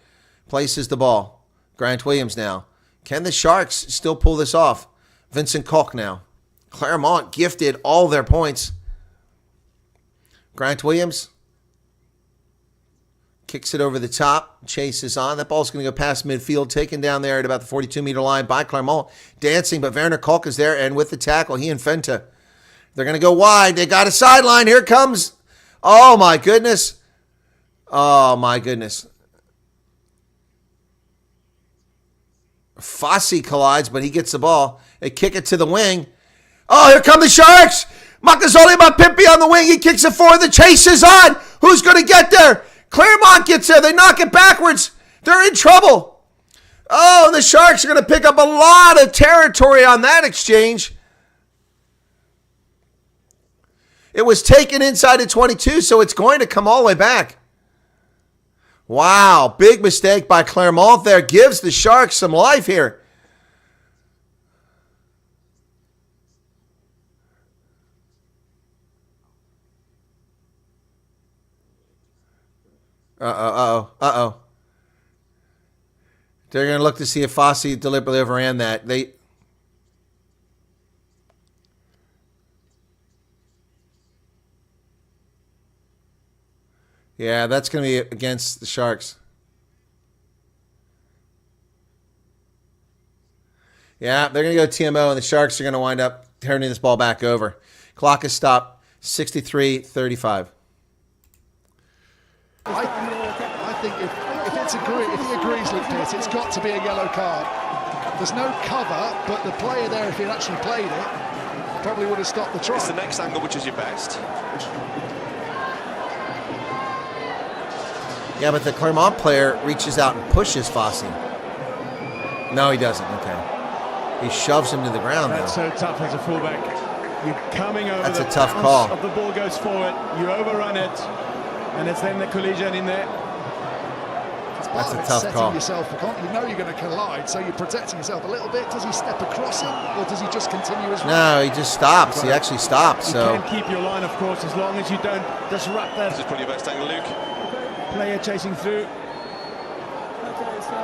Places the ball. Grant Williams now. Can the Sharks still pull this off? Vincent Koch now. Clermont gifted all their points. Grant Williams kicks it over the top. Chase is on. That ball's going to go past midfield, taken down there at about the 42-meter line by Clermont. Dancing, but Werner Koch is there, and with the tackle, he and Fenta. They're going to go wide. They got a sideline. Here comes. Oh, my goodness. Oh, my goodness. Fossey collides, but he gets the ball. They kick it to the wing. Oh, here come the Sharks. Makazole Mapimpi on the wing. He kicks it forward. The chase is on. Who's going to get there? Clermont gets there. They knock it backwards. They're in trouble. Oh, and the Sharks are going to pick up a lot of territory on that exchange. It was taken inside of 22, so it's going to come all the way back. Wow, big mistake by Clermont there. Gives the Sharks some life here. Uh-oh. They're going to look to see if Fossey deliberately overran that. Yeah, that's going to be against the Sharks. Yeah, they're going to go TMO, and the Sharks are going to wind up turning this ball back over. Clock is stopped, 63-35. I think if he agrees with this, it's got to be a yellow card. There's no cover, but the player there, if he'd actually played it, probably would have stopped the try. It's the next angle which is your best. Yeah, but the Clermont player reaches out and pushes Fossey. No, he doesn't. Okay. He shoves him to the ground. That's so tough as a fullback. You're coming over. That's a tough call. Of the ball goes forward. You overrun it, and it's then the collision in there. That's a tough call. Yourself, you know you're going to collide, so you're protecting yourself a little bit. Does he step across him, or does he just continue his run? No, he just stops. He actually stops. So you can keep your line, of course, as long as you don't disrupt that. This is probably your best angle, Luke. Player chasing through.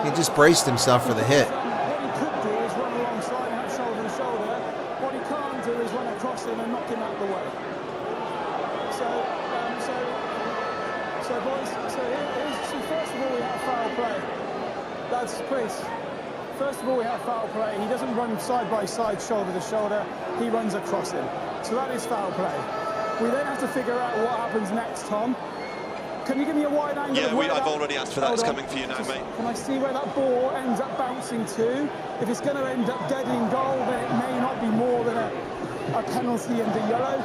He just braced himself for the hit. What he could do is run alongside and have shoulder to shoulder. What he can't do is run across him and knock him out of the way. So boys, first of all we have foul play. Lads, please. First of all we have foul play. He doesn't run side by side, shoulder to shoulder. He runs across him. So that is foul play. We then have to figure out what happens next, Tom. Can you give me a wide angle? Yeah, I've already asked for that. It's coming for you now, mate. Can I see where that ball ends up bouncing to? If it's going to end up dead in goal, then it may not be more than a penalty and a yellow.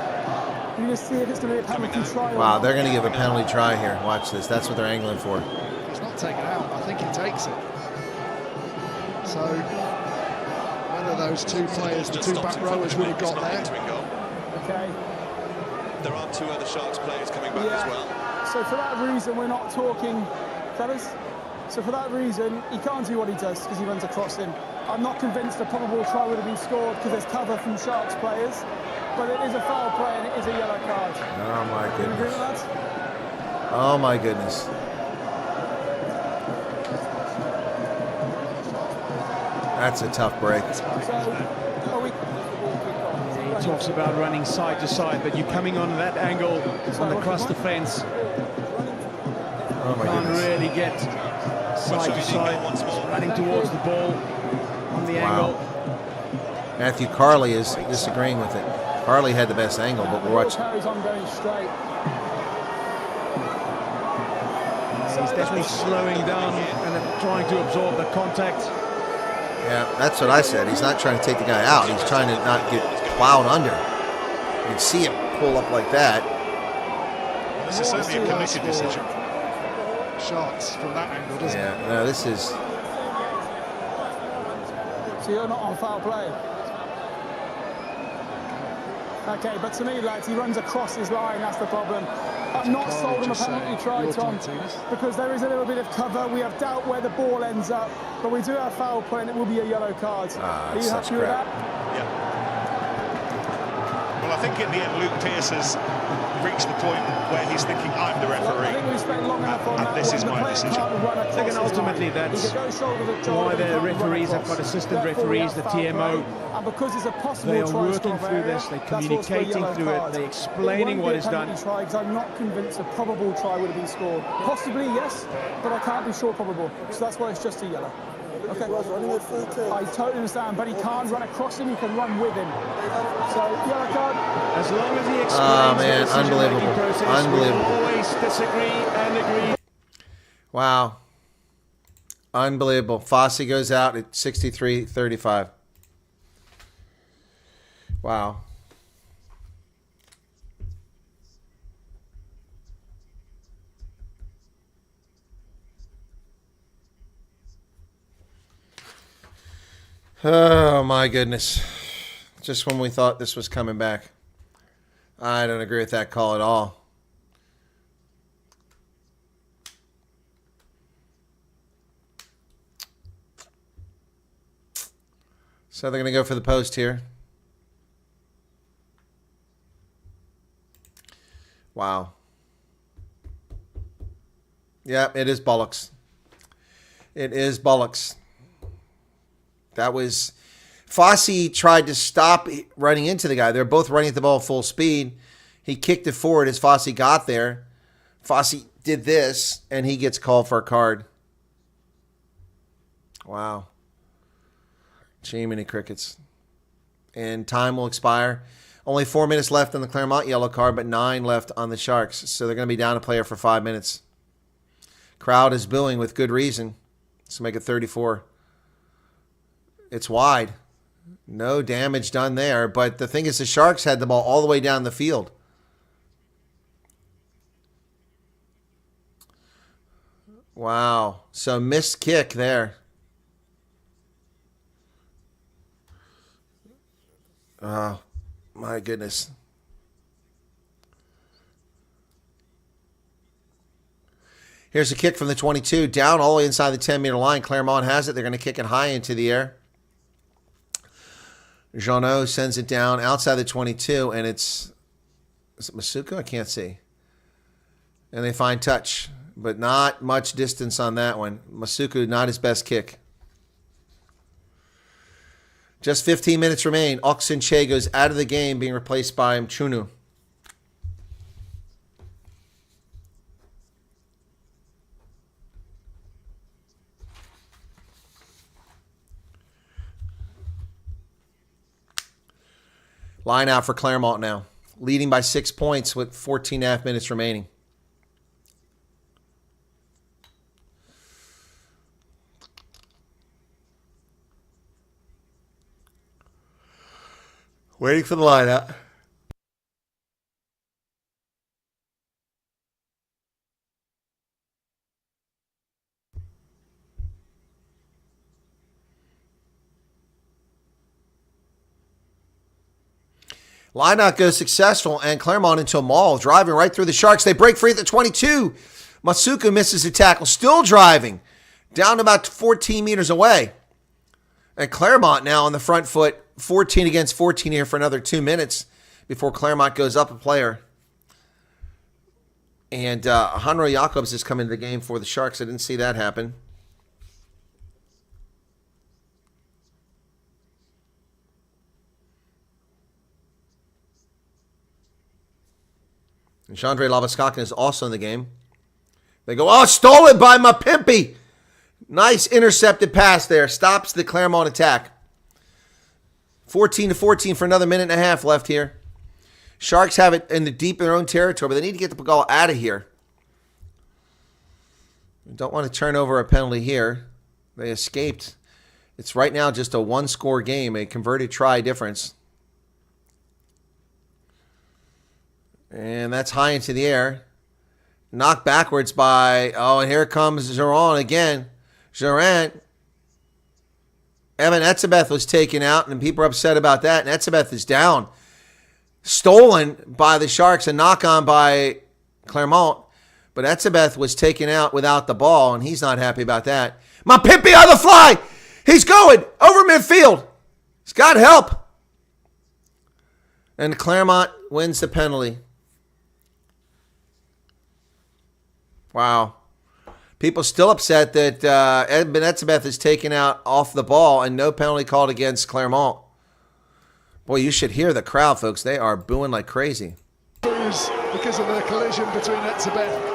You just see if it's going to be a penalty try. Wow, they're going to give a penalty try here. Watch this. That's what they're angling for. He's not taken out. I think he takes it. So whether those two players, the two back rowers, would have got there. Okay. There are two other Sharks players coming back as well. So for that reason, we're not talking, fellas. So for that reason, he can't do what he does because he runs across him. I'm not convinced a probable try would have been scored because there's cover from Sharks players, but it is a foul play and it is a yellow card. Oh my Do you agree with goodness. that? Oh my goodness. That's a tough break. He talks about running side to side, but you're coming on that angle on the cross defence. Oh my Can't goodness. really get side to side, running towards the ball on the angle. Matthew Carley is disagreeing with it. Carley had the best angle, but we're watching. Carries on going straight. He's definitely slowing down and trying to absorb the contact. Yeah, that's what I said. He's not trying to take the guy out. He's trying to not get plowed under. You can see him pull up like that. This is certainly a committed decision. Shots from that angle, doesn't it? Yeah, no, this is. So you're not on foul play. Okay, but to me, lads, he runs across his line. That's the problem. I'm not sold on a penalty try, Tom, because there is a little bit of cover. We have doubt where the ball ends up, but we do have foul play, and it will be a yellow card. Are you happy with that? Yeah. Well, I think in the end, Luke Pearce has reached the point where he's thinking, I'm the referee. I think we spent long enough on that. This is my decision. I think and ultimately that's why the referees have got assistant referees, the TMO. And because it's a possible they are try working through this, they're communicating through it, they're explaining what is done. I'm not convinced a probable try would have been scored. Possibly, yes, but I can't be sure probable. So that's why it's just a yellow. Okay. I totally understand, but he can't run across him, he can run with him. So, yellow card. As long as he explains man, the unbelievable. process, Unbelievable. we'll always disagree and agree. Wow. Unbelievable. Fossey goes out at 63-35. Wow. Oh, my goodness. Just when we thought this was coming back. I don't agree with that call at all. So they're going to go for the post here. Wow. Yeah, it is bollocks. It is bollocks. That was... Fossey tried to stop running into the guy. They're both running at the ball full speed. He kicked it forward as Fossey got there. Fossey did this, and he gets called for a card. Wow. Jiminy crickets. And time will expire. Only 4 minutes left on the Clermont yellow card, but 9 left on the Sharks. So they're going to be down a player for 5 minutes. Crowd is booing with good reason. Let's make it 34. It's wide. No damage done there. But the thing is, the Sharks had the ball all the way down the field. Wow. So missed kick there. Oh, my goodness. Here's a kick from the 22. Down all the way inside the 10-meter line. Clermont has it. They're going to kick it high into the air. Jeannot sends it down outside the 22, and is it Masuku? I can't see. And they find touch, but not much distance on that one. Masuku, not his best kick. Just 15 minutes remain. Oxen Che goes out of the game, being replaced by Mchunu. Line out for Clermont now. Leading by 6 points with 14.5 minutes remaining. Waiting for the line out. Line out goes successful, and Clermont into a maul, driving right through the Sharks. They break free at the 22. Masuku misses a tackle, still driving, down about 14 meters away. And Clermont now on the front foot, 14 against 14 here for another 2 minutes before Clermont goes up a player. And Hanro Jacobs has come into the game for the Sharks. I didn't see that happen. And Chandre Labaskakin is also in the game. They go, oh, stolen by Mapimpi. Nice intercepted pass there. Stops the Clermont attack. 14-14 for another minute and a half left here. Sharks have it in the deep in their own territory, but they need to get the ball out of here. Don't want to turn over a penalty here. They escaped. It's right now just a one-score game, a converted try difference. And that's high into the air. Knocked backwards by, oh, and here comes Geron again. Geron. Evan Etzebeth was taken out, and people are upset about that. And Etzebeth is down. Stolen by the Sharks, a knock-on by Clermont. But Etzebeth was taken out without the ball, and he's not happy about that. Mapimpi on the fly. He's going over midfield. He's got help. And Clermont wins the penalty. Wow. People still upset that Edmund Etzebeth is taken out off the ball and no penalty called against Clermont. Boy, you should hear the crowd, folks. They are booing like crazy. Because of the collision between Etzebeth.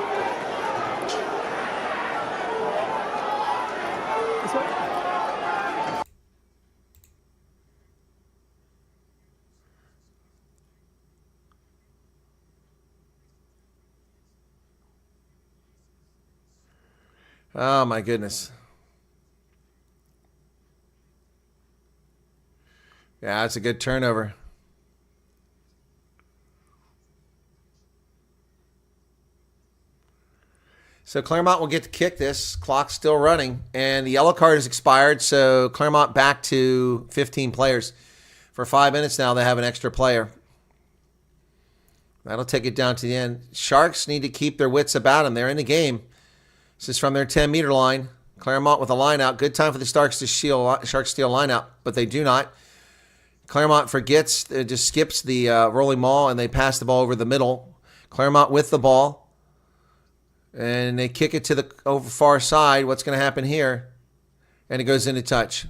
Oh, my goodness. Yeah, that's a good turnover. So Clermont will get to kick this. Clock's still running. And the yellow card has expired, so Clermont back to 15 players. For 5 minutes now, they have an extra player. That'll take it down to the end. Sharks need to keep their wits about them. They're in the game. This is from their 10-meter line. Clermont with a line out. Good time for the Sharks to steal line out, but they do not. Clermont forgets, just skips the rolling maul, and they pass the ball over the middle. Clermont with the ball, and they kick it to the over far side. What's going to happen here? And it goes into touch.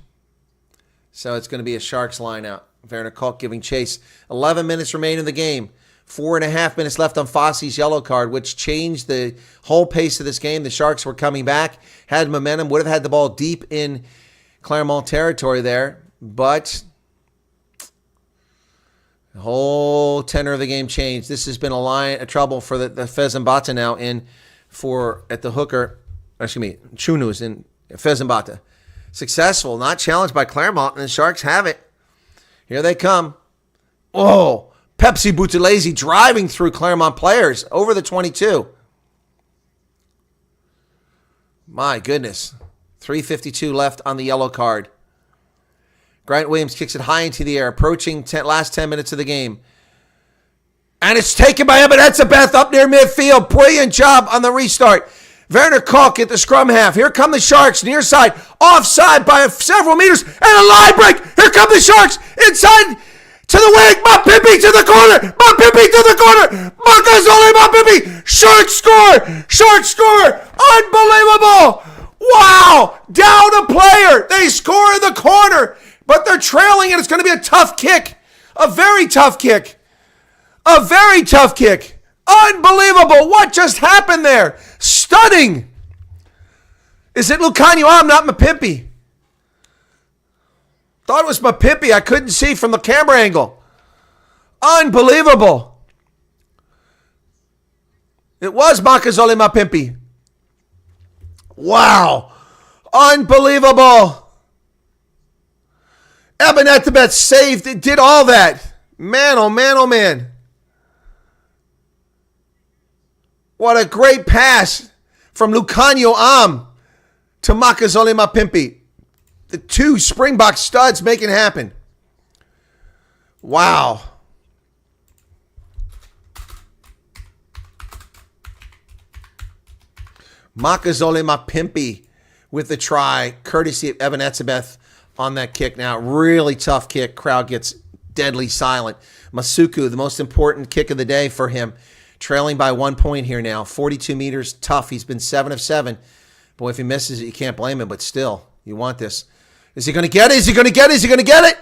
So it's going to be a Sharks line out. Werner Kolk giving chase. 11 minutes remain in the game. 4.5 minutes left on Fosse's yellow card, which changed the whole pace of this game. The Sharks were coming back, had momentum, would have had the ball deep in Clermont territory there, but the whole tenor of the game changed. This has been a trouble for the Fezenbata now at the hooker. Chunus in Fezenbata. Successful, not challenged by Clermont, and the Sharks have it. Here they come. Oh, Pepsi Buthelezi driving through Clermont players over the 22. My goodness. 3:52 left on the yellow card. Grant Williams kicks it high into the air, approaching last 10 minutes of the game. And it's taken by Eben Etzebeth up near midfield. Brilliant job on the restart. Werner Koch at the scrum half. Here come the Sharks, near side, offside by several meters, and a line break. Here come the Sharks, inside to the wing. Mapimpi to the corner. Mapimpi to the corner. Makazole Mapimpi. Sharks score. Sharks score. Unbelievable. Wow. Down a player. They score in the corner, but they're trailing, and it's going to be a tough kick. A very tough kick. A very tough kick. Unbelievable. What just happened there? Stunning. Is it Lucanio? I'm not Mapimpi. Thought it was Mapimpi. I couldn't see from the camera angle. Unbelievable. It was Makazole Mapimpi. Wow. Unbelievable. Eben Etzebeth saved it, did all that. Man, oh man, oh man. What a great pass from Lucanio Am to Makazole Mapimpi. The two Springbok studs make it happen. Wow. Makazole Mapimpi with the try, courtesy of Eben Etzebeth on that kick. Now, really tough kick. Crowd gets deadly silent. Masuku, the most important kick of the day for him. Trailing by 1 point here now. 42 meters, tough. He's been 7 of 7. Boy, if he misses it, you can't blame him, but still, you want this. Is he going to get it? Is he going to get it? Is he going to get it?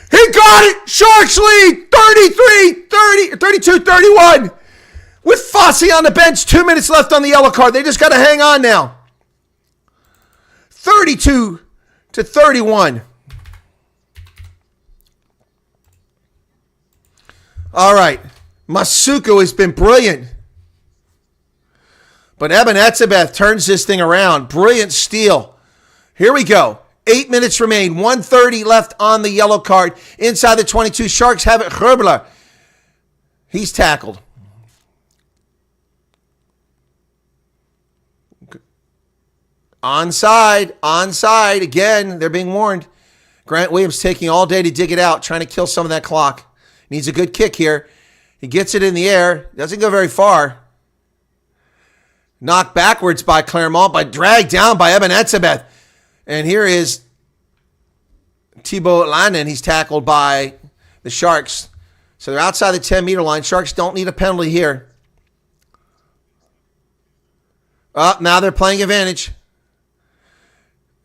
He got it! Sharks lead! 32-31. With Fosse on the bench, 2 minutes left on the yellow card. They just got to hang on now. 32-31. All right. Masuku has been brilliant. But Eben Etzebeth turns this thing around. Brilliant steal. Here we go. 8 minutes remain. 1:30 left on the yellow card. Inside the 22. Sharks have it. Gerbler. He's tackled. Onside. Onside. Again, they're being warned. Grant Williams taking all day to dig it out, trying to kill some of that clock. Needs a good kick here. He gets it in the air. Doesn't go very far. Knocked backwards by Clermont, but dragged down by Eben Etzebeth. And here is Thibaut Landon. He's tackled by the Sharks. So they're outside the 10-meter line. Sharks don't need a penalty here. Now they're playing advantage.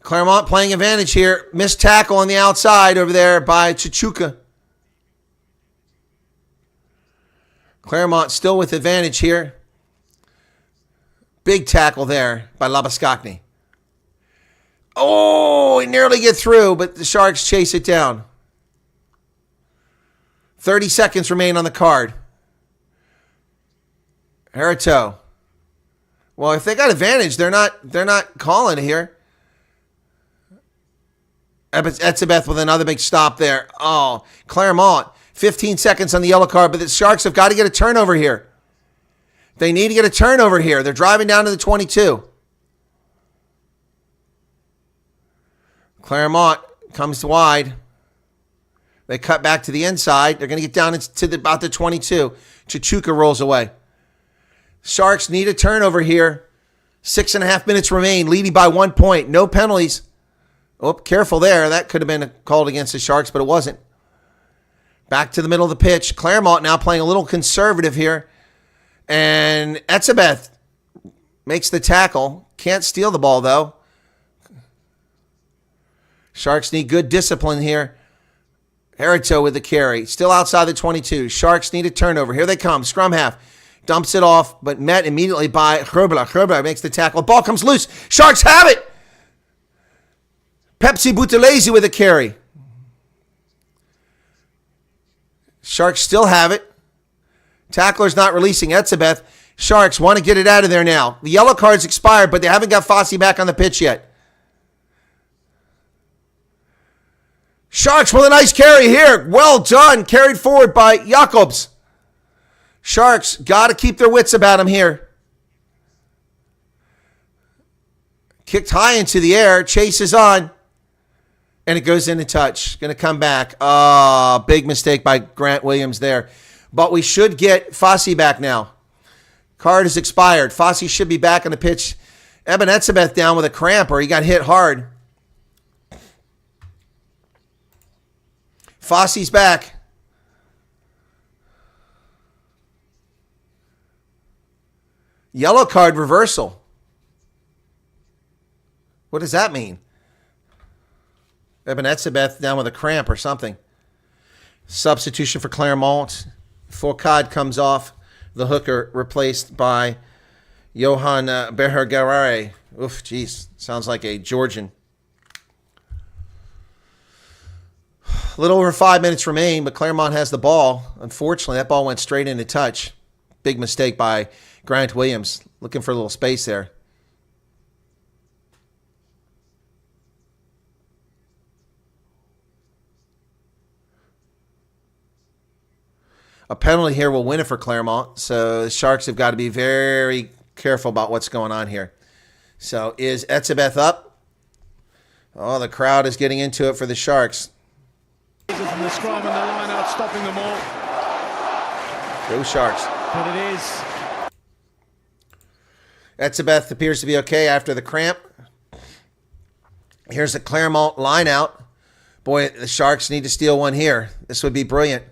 Clermont playing advantage here. Missed tackle on the outside over there by Chichuka. Clermont still with advantage here. Big tackle there by Labaskakny. Oh, he nearly get through, but the Sharks chase it down. 30 seconds remain on the card. Harito. Well, if they got advantage, they're not calling it here. Etzebeth with another big stop there. Oh, Clermont. 15 seconds on the yellow card, but the Sharks have got to get a turnover here. They need to get a turnover here. They're driving down to the 22. Clermont comes wide. They cut back to the inside. They're going to get down to about the 22. Chichuka rolls away. Sharks need a turnover here. 6.5 minutes remain, leading by 1 point. No penalties. Oh, careful there. That could have been called against the Sharks, but it wasn't. Back to the middle of the pitch. Clermont now playing a little conservative here. And Etzebeth makes the tackle. Can't steal the ball, though. Sharks need good discipline here. Herito with the carry. Still outside the 22. Sharks need a turnover. Here they come. Scrum half. Dumps it off, but met immediately by Herbler. Herbler makes the tackle. Ball comes loose. Sharks have it. Pepsi Buthelezi with a carry. Sharks still have it. Tackler's not releasing Etzebeth. Sharks want to get it out of there now. The yellow card's expired, but they haven't got Fossey back on the pitch yet. Sharks with a nice carry here. Well done. Carried forward by Jacobs. Sharks got to keep their wits about them here. Kicked high into the air. Chase is on. And it goes into touch. Going to come back. Big mistake by Grant Williams there. But we should get Fossey back now. Card is expired. Fossey should be back on the pitch. Eben Etzebeth down with a cramp, or he got hit hard. Fossey's back. Yellow card reversal. What does that mean? Eben Etzebeth down with a cramp or something. Substitution for Clermont. Fourcade comes off. The hooker replaced by Johan Behergarare. Oof, jeez. Sounds like a Georgian. A little over 5 minutes remain, but Clermont has the ball. Unfortunately, that ball went straight into touch. Big mistake by Grant Williams. Looking for a little space there. A penalty here will win it for Clermont. So the Sharks have got to be very careful about what's going on here. So is Etzebeth up? Oh, the crowd is getting into it for the Sharks. From the scrum and the line out, stopping them all. Go Sharks. But it is. Etzebeth appears to be okay after the cramp. Here's a Clermont line out. Boy, the Sharks need to steal one here. This would be brilliant.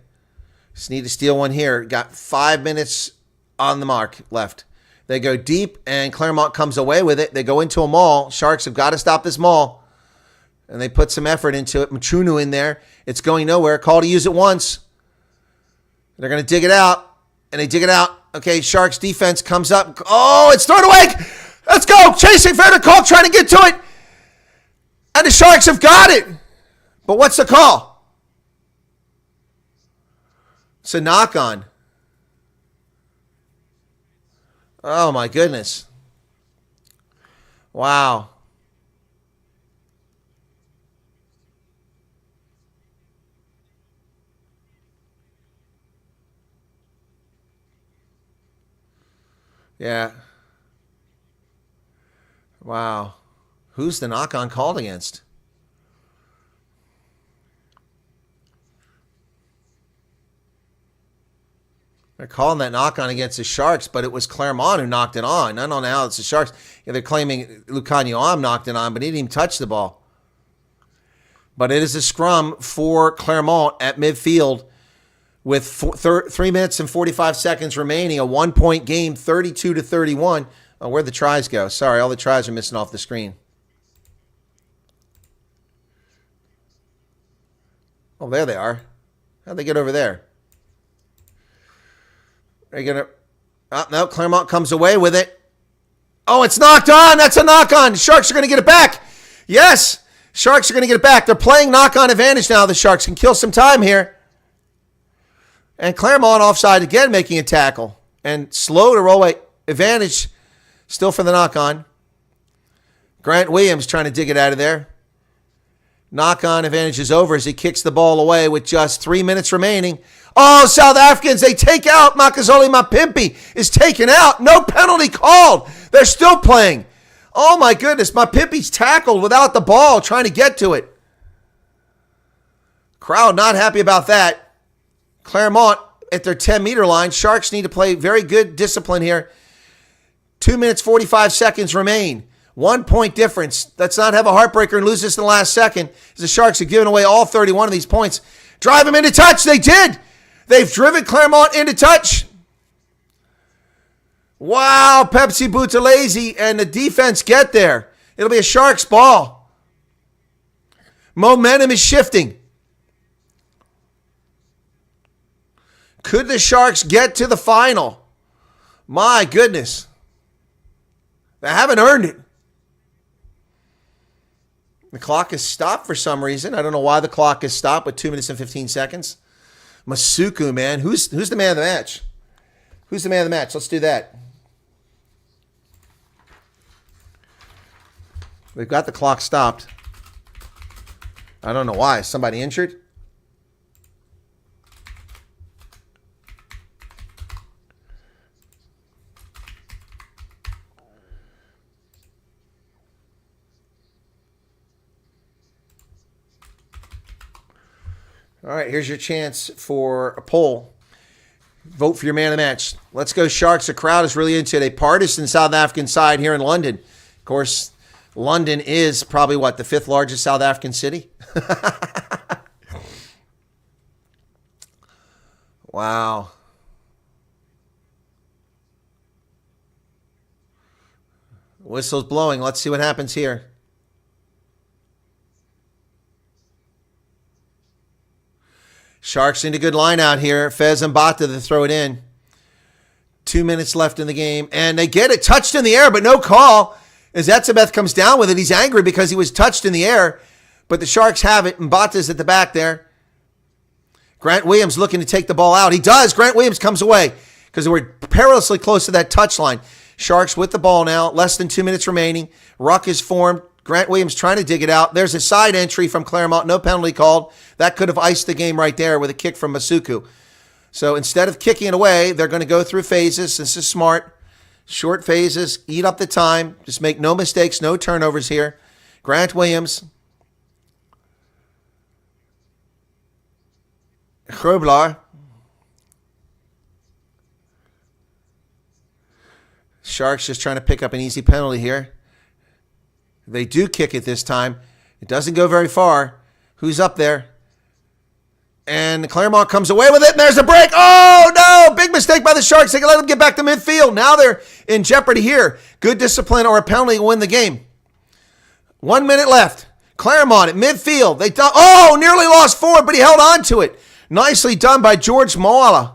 Just need to steal one here. Got 5 minutes on the mark left. They go deep, and Clermont comes away with it. They go into a maul. Sharks have got to stop this maul. And they put some effort into it. Machunu in there. It's going nowhere. Call to use it once. They're going to dig it out, and they dig it out. Okay, Sharks defense comes up. Oh, it's thrown away. Let's go. Chasing Vanderkolk, trying to get to it. And the Sharks have got it. But what's the call? It's a knock-on. Oh, my goodness. Wow. Yeah. Wow. Who's the knock-on called against? They're calling that knock-on against the Sharks, but it was Clermont who knocked it on. I don't know how it's the Sharks. Yeah, they're claiming Lucan Yoam knocked it on, but he didn't even touch the ball. But it is a scrum for Clermont at midfield with 3 minutes and 45 seconds remaining. A 1-point game, 32-31. Oh, where'd the tries go? Sorry, all the tries are missing off the screen. Oh, there they are. How'd they get over there? Are you going to... Oh, no, Clermont comes away with it. Oh, it's knocked on. That's a knock-on. Sharks are going to get it back. Yes, Sharks are going to get it back. They're playing knock-on advantage now. The Sharks can kill some time here. And Clermont offside again, making a tackle. And slow to roll away. Advantage still for the knock-on. Grant Williams trying to dig it out of there. Knock-on advantage is over as he kicks the ball away with just 3 minutes remaining. Oh, South Africans, they take out. Makazole Mapimpi is taken out. No penalty called. They're still playing. Oh, my goodness. Mapimpi's tackled without the ball, trying to get to it. Crowd not happy about that. Clermont at their 10-meter line. Sharks need to play very good discipline here. 2 minutes, 45 seconds remain. 1 point difference. Let's not have a heartbreaker and lose this in the last second. As the Sharks have given away all 31 of these points. Drive them into touch. They did. They've driven Clermont into touch. Wow, Pepsi Buthelezi and the defense get there. It'll be a Sharks ball. Momentum is shifting. Could the Sharks get to the final? My goodness. They haven't earned it. The clock is stopped for some reason. I don't know why the clock is stopped with 2 minutes and 15 seconds. Masuku, man. Who's the man of the match? Who's the man of the match? Let's do that. We've got the clock stopped. I don't know why. Is somebody injured? All right, here's your chance for a poll. Vote for your man of the match. Let's go Sharks. The crowd is really into it. A partisan South African side here in London. Of course, London is probably, what, the 5th largest South African city? Wow. Whistle's blowing. Let's see what happens here. Sharks need a good line out here. Fez and Bata to throw it in. 2 minutes left in the game. And they get it touched in the air, but no call. As Etzebeth comes down with it, he's angry because he was touched in the air. But the Sharks have it, and Bata's at the back there. Grant Williams looking to take the ball out. He does. Grant Williams comes away because we're perilously close to that touch line. Sharks with the ball now. Less than 2 minutes remaining. Ruck is formed. Grant Williams trying to dig it out. There's a side entry from Clermont. No penalty called. That could have iced the game right there with a kick from Masuku. So instead of kicking it away, they're going to go through phases. This is smart. Short phases. Eat up the time. Just make no mistakes. No turnovers here. Grant Williams. Groblar. Sharks just trying to pick up an easy penalty here. They do kick it this time. It doesn't go very far. Who's up there? And Clermont comes away with it, and there's a break. Oh, no! Big mistake by the Sharks. They can let them get back to midfield. Now they're in jeopardy here. Good discipline or a penalty will win the game. 1 minute left. Clermont at midfield. Nearly lost forward, but he held on to it. Nicely done by George Moala.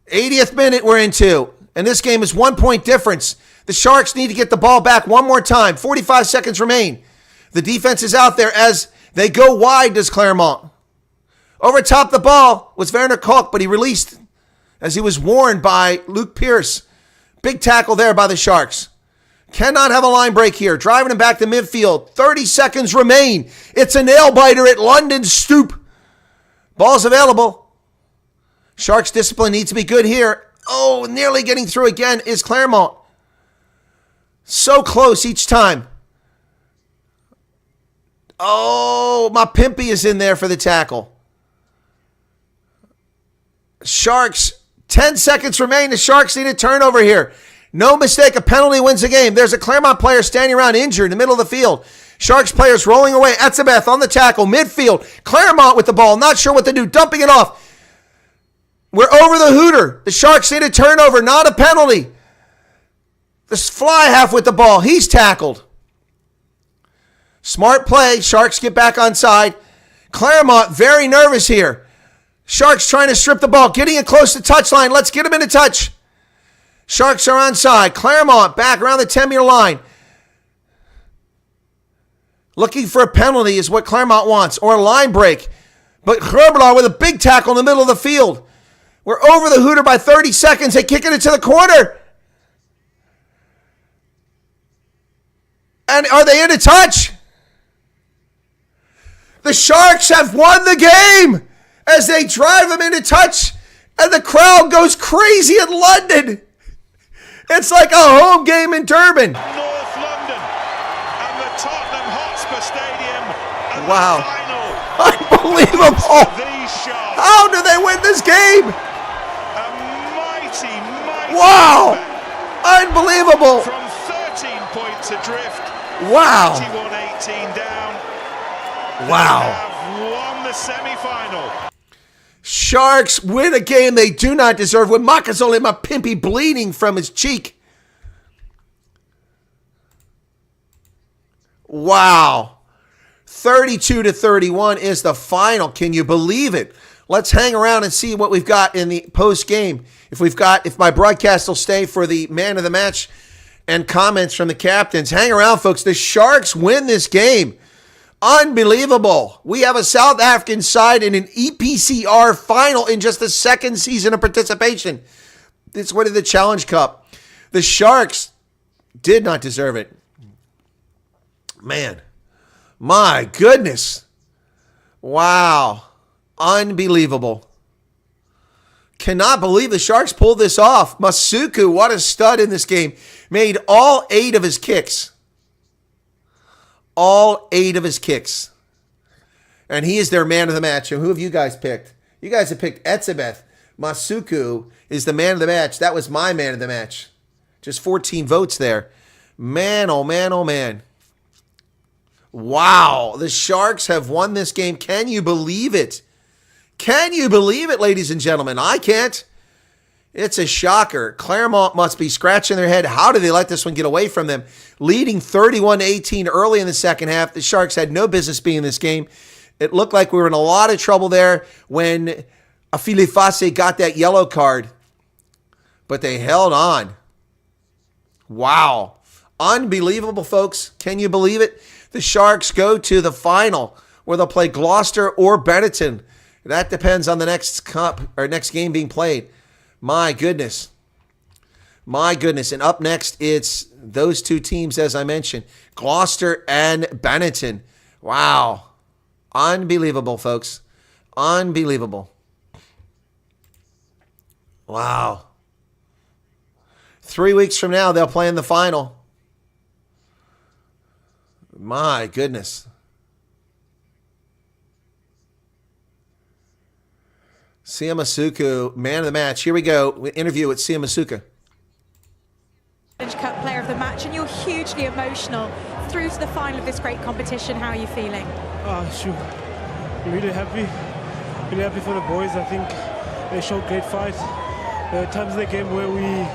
80th minute we're into, and this game is 1 point difference. The Sharks need to get the ball back one more time. 45 seconds remain. The defense is out there as they go wide, does Clermont. Over top the ball was Werner Koch, but he released as he was warned by Luke Pierce. Big tackle there by the Sharks. Cannot have a line break here. Driving him back to midfield. 30 seconds remain. It's a nail-biter at London Stoop. Ball's available. Sharks' discipline needs to be good here. Oh, nearly getting through again is Clermont. So close each time. Oh, my Pimpy is in there for the tackle. Sharks, 10 seconds remain. The Sharks need a turnover here. No mistake, a penalty wins the game. There's a Clermont player standing around injured in the middle of the field. Sharks players rolling away. Etzebeth on the tackle, midfield. Clermont with the ball, not sure what to do, dumping it off. We're over the hooter. The Sharks need a turnover, not a penalty. The fly half with the ball. He's tackled. Smart play. Sharks get back on side. Clermont very nervous here. Sharks trying to strip the ball. Getting it close to touchline. Let's get him into touch. Sharks are on side. Clermont back around the 10-meter line. Looking for a penalty is what Clermont wants, or a line break. But Groblar with a big tackle in the middle of the field. We're over the hooter by 30 seconds. They kicking it to the corner. And are they into touch? The Sharks have won the game as they drive them into touch, and the crowd goes crazy in London. It's like a home game in Durban. North London and the Tottenham Hotspur Stadium. And wow. The final. Unbelievable. These Sharks. How do they win this game? A mighty wow. comeback. Unbelievable. From 13 points adrift. Wow. 21-18 down. Wow. They have won the semi-final. Sharks win a game they do not deserve with Makazole Mapimpi bleeding from his cheek. Wow. 32-31 is the final. Can you believe it? Let's hang around and see what we've got in the post game. If my broadcast will stay for the man of the match and comments from the captains. Hang around, folks. The Sharks win this game. Unbelievable. We have a South African side in an EPCR final in just the second season of participation. It's winning the Challenge Cup. The Sharks did not deserve it. Man, my goodness. Wow. Unbelievable. Cannot believe the Sharks pulled this off. Masuku, what a stud in this game. Made all 8 of his kicks. All 8 of his kicks. And he is their man of the match. And who have you guys picked? You guys have picked Etzebeth. Masuku is the man of the match. That was my man of the match. Just 14 votes there. Man, oh man, oh man. Wow. The Sharks have won this game. Can you believe it? Can you believe it, ladies and gentlemen? I can't. It's a shocker. Clermont must be scratching their head. How did they let this one get away from them? Leading 31-18 early in the second half. The Sharks had no business being in this game. It looked like we were in a lot of trouble there when Afilifase got that yellow card. But they held on. Wow. Unbelievable, folks. Can you believe it? The Sharks go to the final where they'll play Gloucester or Benetton. That depends on the next cup or next game being played. My goodness. My goodness. And up next, it's those two teams, as I mentioned, Gloucester and Benetton. Wow. Unbelievable, folks. Unbelievable. Wow. 3 weeks from now, they'll play in the final. My goodness. Sia Masuku, man of the match. Here we go. We interview with Sia Masuku. Cup player of the match, and you're hugely emotional through to the final of this great competition. How are you feeling? Sure. Really happy for the boys. I think they showed great fight. There were times in the game where we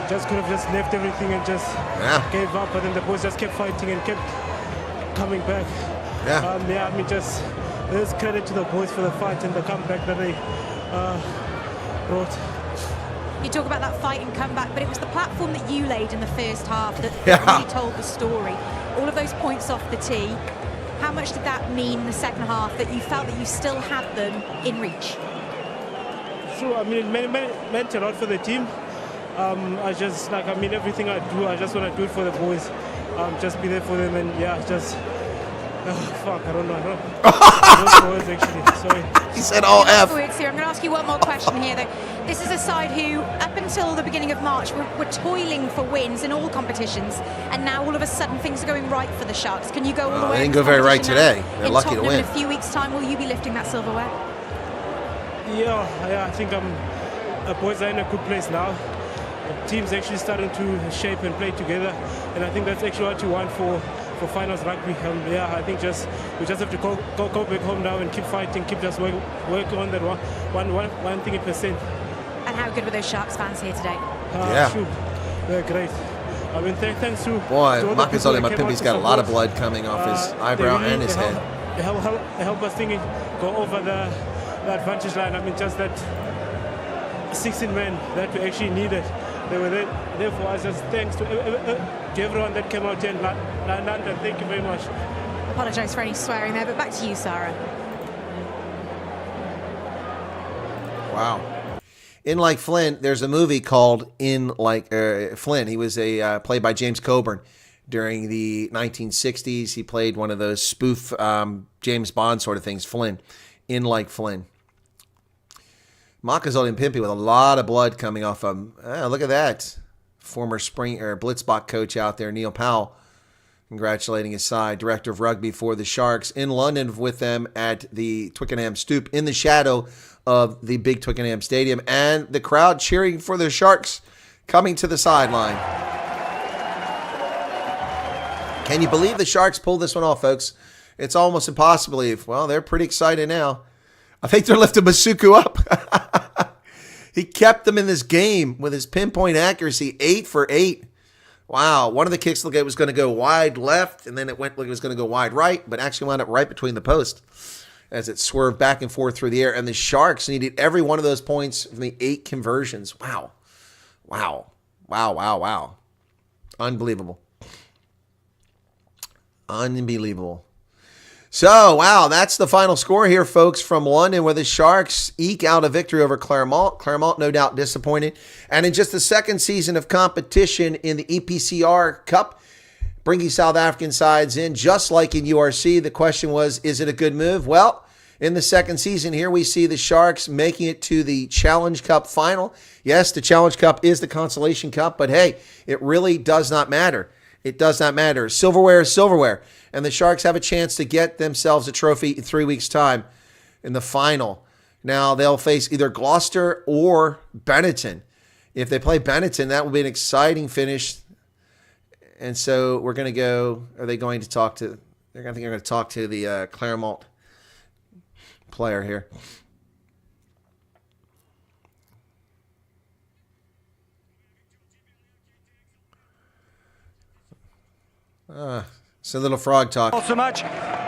just could have just left everything and just gave up, but then the boys just kept fighting and kept coming back. There's credit to the boys for the fight and the comeback that they brought. You talk about that fight and comeback, but it was the platform that you laid in the first half that really told the story. All of those points off the tee. How much did that mean in the second half that you felt that you still had them in reach? Sure, I mean, it meant a lot for the team. Everything I do, I just want to do it for the boys. Just be there for them and I don't know. Words, actually. Sorry. He said all F. I'm going to ask you one more question here, though. This is a side who, up until the beginning of March, were toiling for wins in all competitions, and now all of a sudden things are going right for the Sharks. Can you go all the way? They didn't go very right today. They're lucky Tottenham to win. In a few weeks' time, will you be lifting that silverware? Yeah. I think the boys are in a good place now. The team's actually starting to shape and play together, and I think that's actually what you want for finals rugby. I think we just have to go back home now and keep fighting, keep just work on that one thing %. And how good were those Sharks fans here today? Sure. They're great. I mean, thanks to Marcus Olimapimpy's got a lot of blood coming off his eyebrow and his head. They help us go over the advantage line. I mean, just that 16 men that we actually needed. They were there for us. Just thanks to everyone that came out here in London. Thank you very much. Apologise for any swearing there, but back to you, Sarah. Wow. In Like Flynn, there's a movie called In Like Flynn. He was played by James Coburn during the 1960s. He played one of those spoof James Bond sort of things, Flynn. In Like Flynn. Marcus Olimapimpy with a lot of blood coming off him. Look at that. Former Blitzbach coach out there, Neil Powell, congratulating his side. Director of rugby for the Sharks in London with them at the Twickenham Stoop in the shadow of the big Twickenham Stadium, and the crowd cheering for the Sharks coming to the sideline. Can you believe the Sharks pulled this one off, folks? It's almost impossible to believe. Well, they're pretty excited now. I think they're lifting Masuku up. He kept them in this game with his pinpoint accuracy, 8 for 8. Wow. One of the kicks looked like it was going to go wide left, and then it went like it was going to go wide right, but actually wound up right between the post. as it swerved back and forth through the air. And the Sharks needed every one of those points from the 8 conversions. Wow. Wow. Wow, wow, wow. Unbelievable. Unbelievable. So, wow, that's the final score here, folks, from London, where the Sharks eke out a victory over Clermont. Clermont, no doubt, disappointed. And in just the second season of competition in the EPCR Cup, bringing South African sides in, just like in URC, the question was, is it a good move? Well, in the second season here, we see the Sharks making it to the Challenge Cup final. Yes, the Challenge Cup is the Consolation Cup, but hey, it really does not matter. It does not matter. Silverware is silverware. And the Sharks have a chance to get themselves a trophy in 3 weeks' time in the final. Now, they'll face either Gloucester or Benetton. If they play Benetton, that will be an exciting finish. And so we're going to go, are they going to talk to, I think they're going to talk to the Clermont player here. C'est a little frog talk. Dans ce match,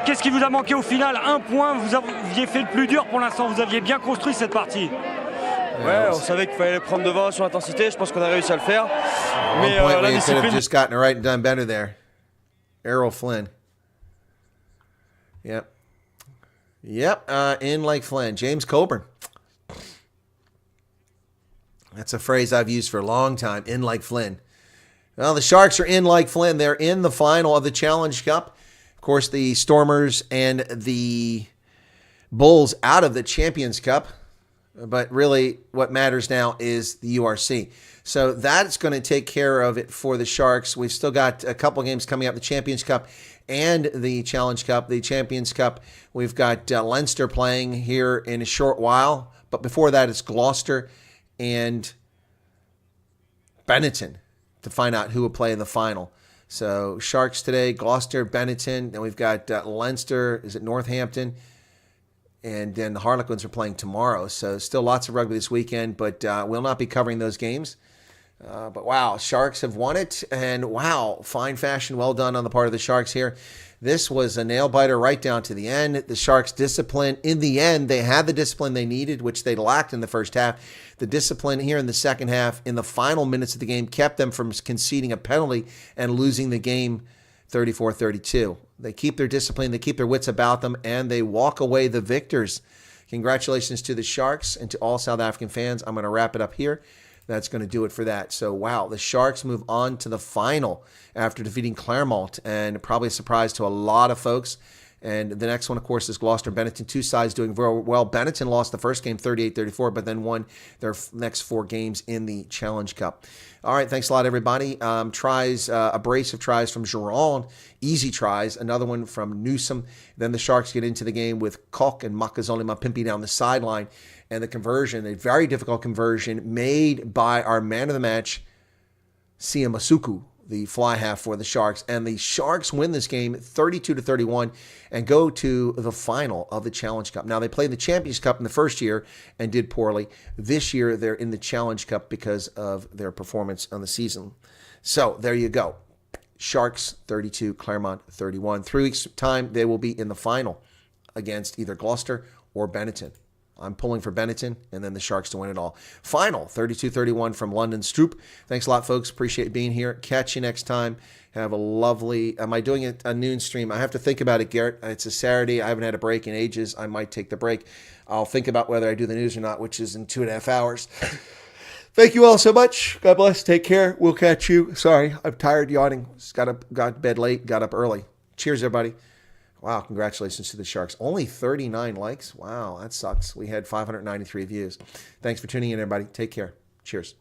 qu'est-ce qui vous a manqué au final? Un point, vous aviez fait le plus dur pour l'instant, vous aviez bien construit cette partie. Ouais, on savait qu'il fallait prendre devant sur l'intensité, je pense qu'on a réussi à le faire. Mais la discipline... could have just gotten it right and done better there. Errol Flynn. Yep. Yep, in like Flynn. James Coburn. That's a phrase I've used for a long time, in like Flynn. Well, the Sharks are in like Flynn. They're in the final of the Challenge Cup. Of course, the Stormers and the Bulls out of the Champions Cup. But really, what matters now is the URC. So that's going to take care of it for the Sharks. We've still got a couple games coming up, the Champions Cup and the Challenge Cup. The Champions Cup, we've got Leinster playing here in a short while. But before that, it's Gloucester and Benetton to find out who will play in the final. So Sharks today, Gloucester, Benetton. Then we've got Leinster, is it Northampton? And then the Harlequins are playing tomorrow. So still lots of rugby this weekend, but we'll not be covering those games. But wow, Sharks have won it. And wow, fine fashion, well done on the part of the Sharks here. This was a nail-biter right down to the end. The Sharks' discipline, in the end, they had the discipline they needed, which they lacked in the first half. The discipline here in the second half, in the final minutes of the game, kept them from conceding a penalty and losing the game 34-32. They keep their discipline, they keep their wits about them, and they walk away the victors. Congratulations to the Sharks and to all South African fans. I'm going to wrap it up here. That's going to do it for that. So, wow, the Sharks move on to the final after defeating Clermont, and probably a surprise to a lot of folks. And the next one, of course, is Gloucester Benetton. Two sides doing very well. Benetton lost the first game 38-34, but then won their next 4 games in the Challenge Cup. All right, thanks a lot, everybody. Tries, a brace of tries from Gironde, easy tries. Another one from Newsom. Then the Sharks get into the game with Koch and Makazole Mapimpi down the sideline. And the conversion, a very difficult conversion made by our man of the match, Sia Masuku, the fly half for the Sharks. And the Sharks win this game 32-31 and go to the final of the Challenge Cup. Now, they played the Champions Cup in the first year and did poorly. This year, they're in the Challenge Cup because of their performance on the season. So, there you go. Sharks 32, Clermont 31. 3 weeks' time, they will be in the final against either Gloucester or Benetton. I'm pulling for Benetton, and then the Sharks to win it all. Final, 32-31 from London Stroop. Thanks a lot, folks. Appreciate being here. Catch you next time. Have a lovely... Am I doing a noon stream? I have to think about it, Garrett. It's a Saturday. I haven't had a break in ages. I might take the break. I'll think about whether I do the news or not, which is in 2.5 hours. Thank you all so much. God bless. Take care. We'll catch you. Sorry, I'm tired yawning. Got to bed late. Got up early. Cheers, everybody. Wow, congratulations to the Sharks. Only 39 likes. Wow, that sucks. We had 593 views. Thanks for tuning in, everybody. Take care. Cheers.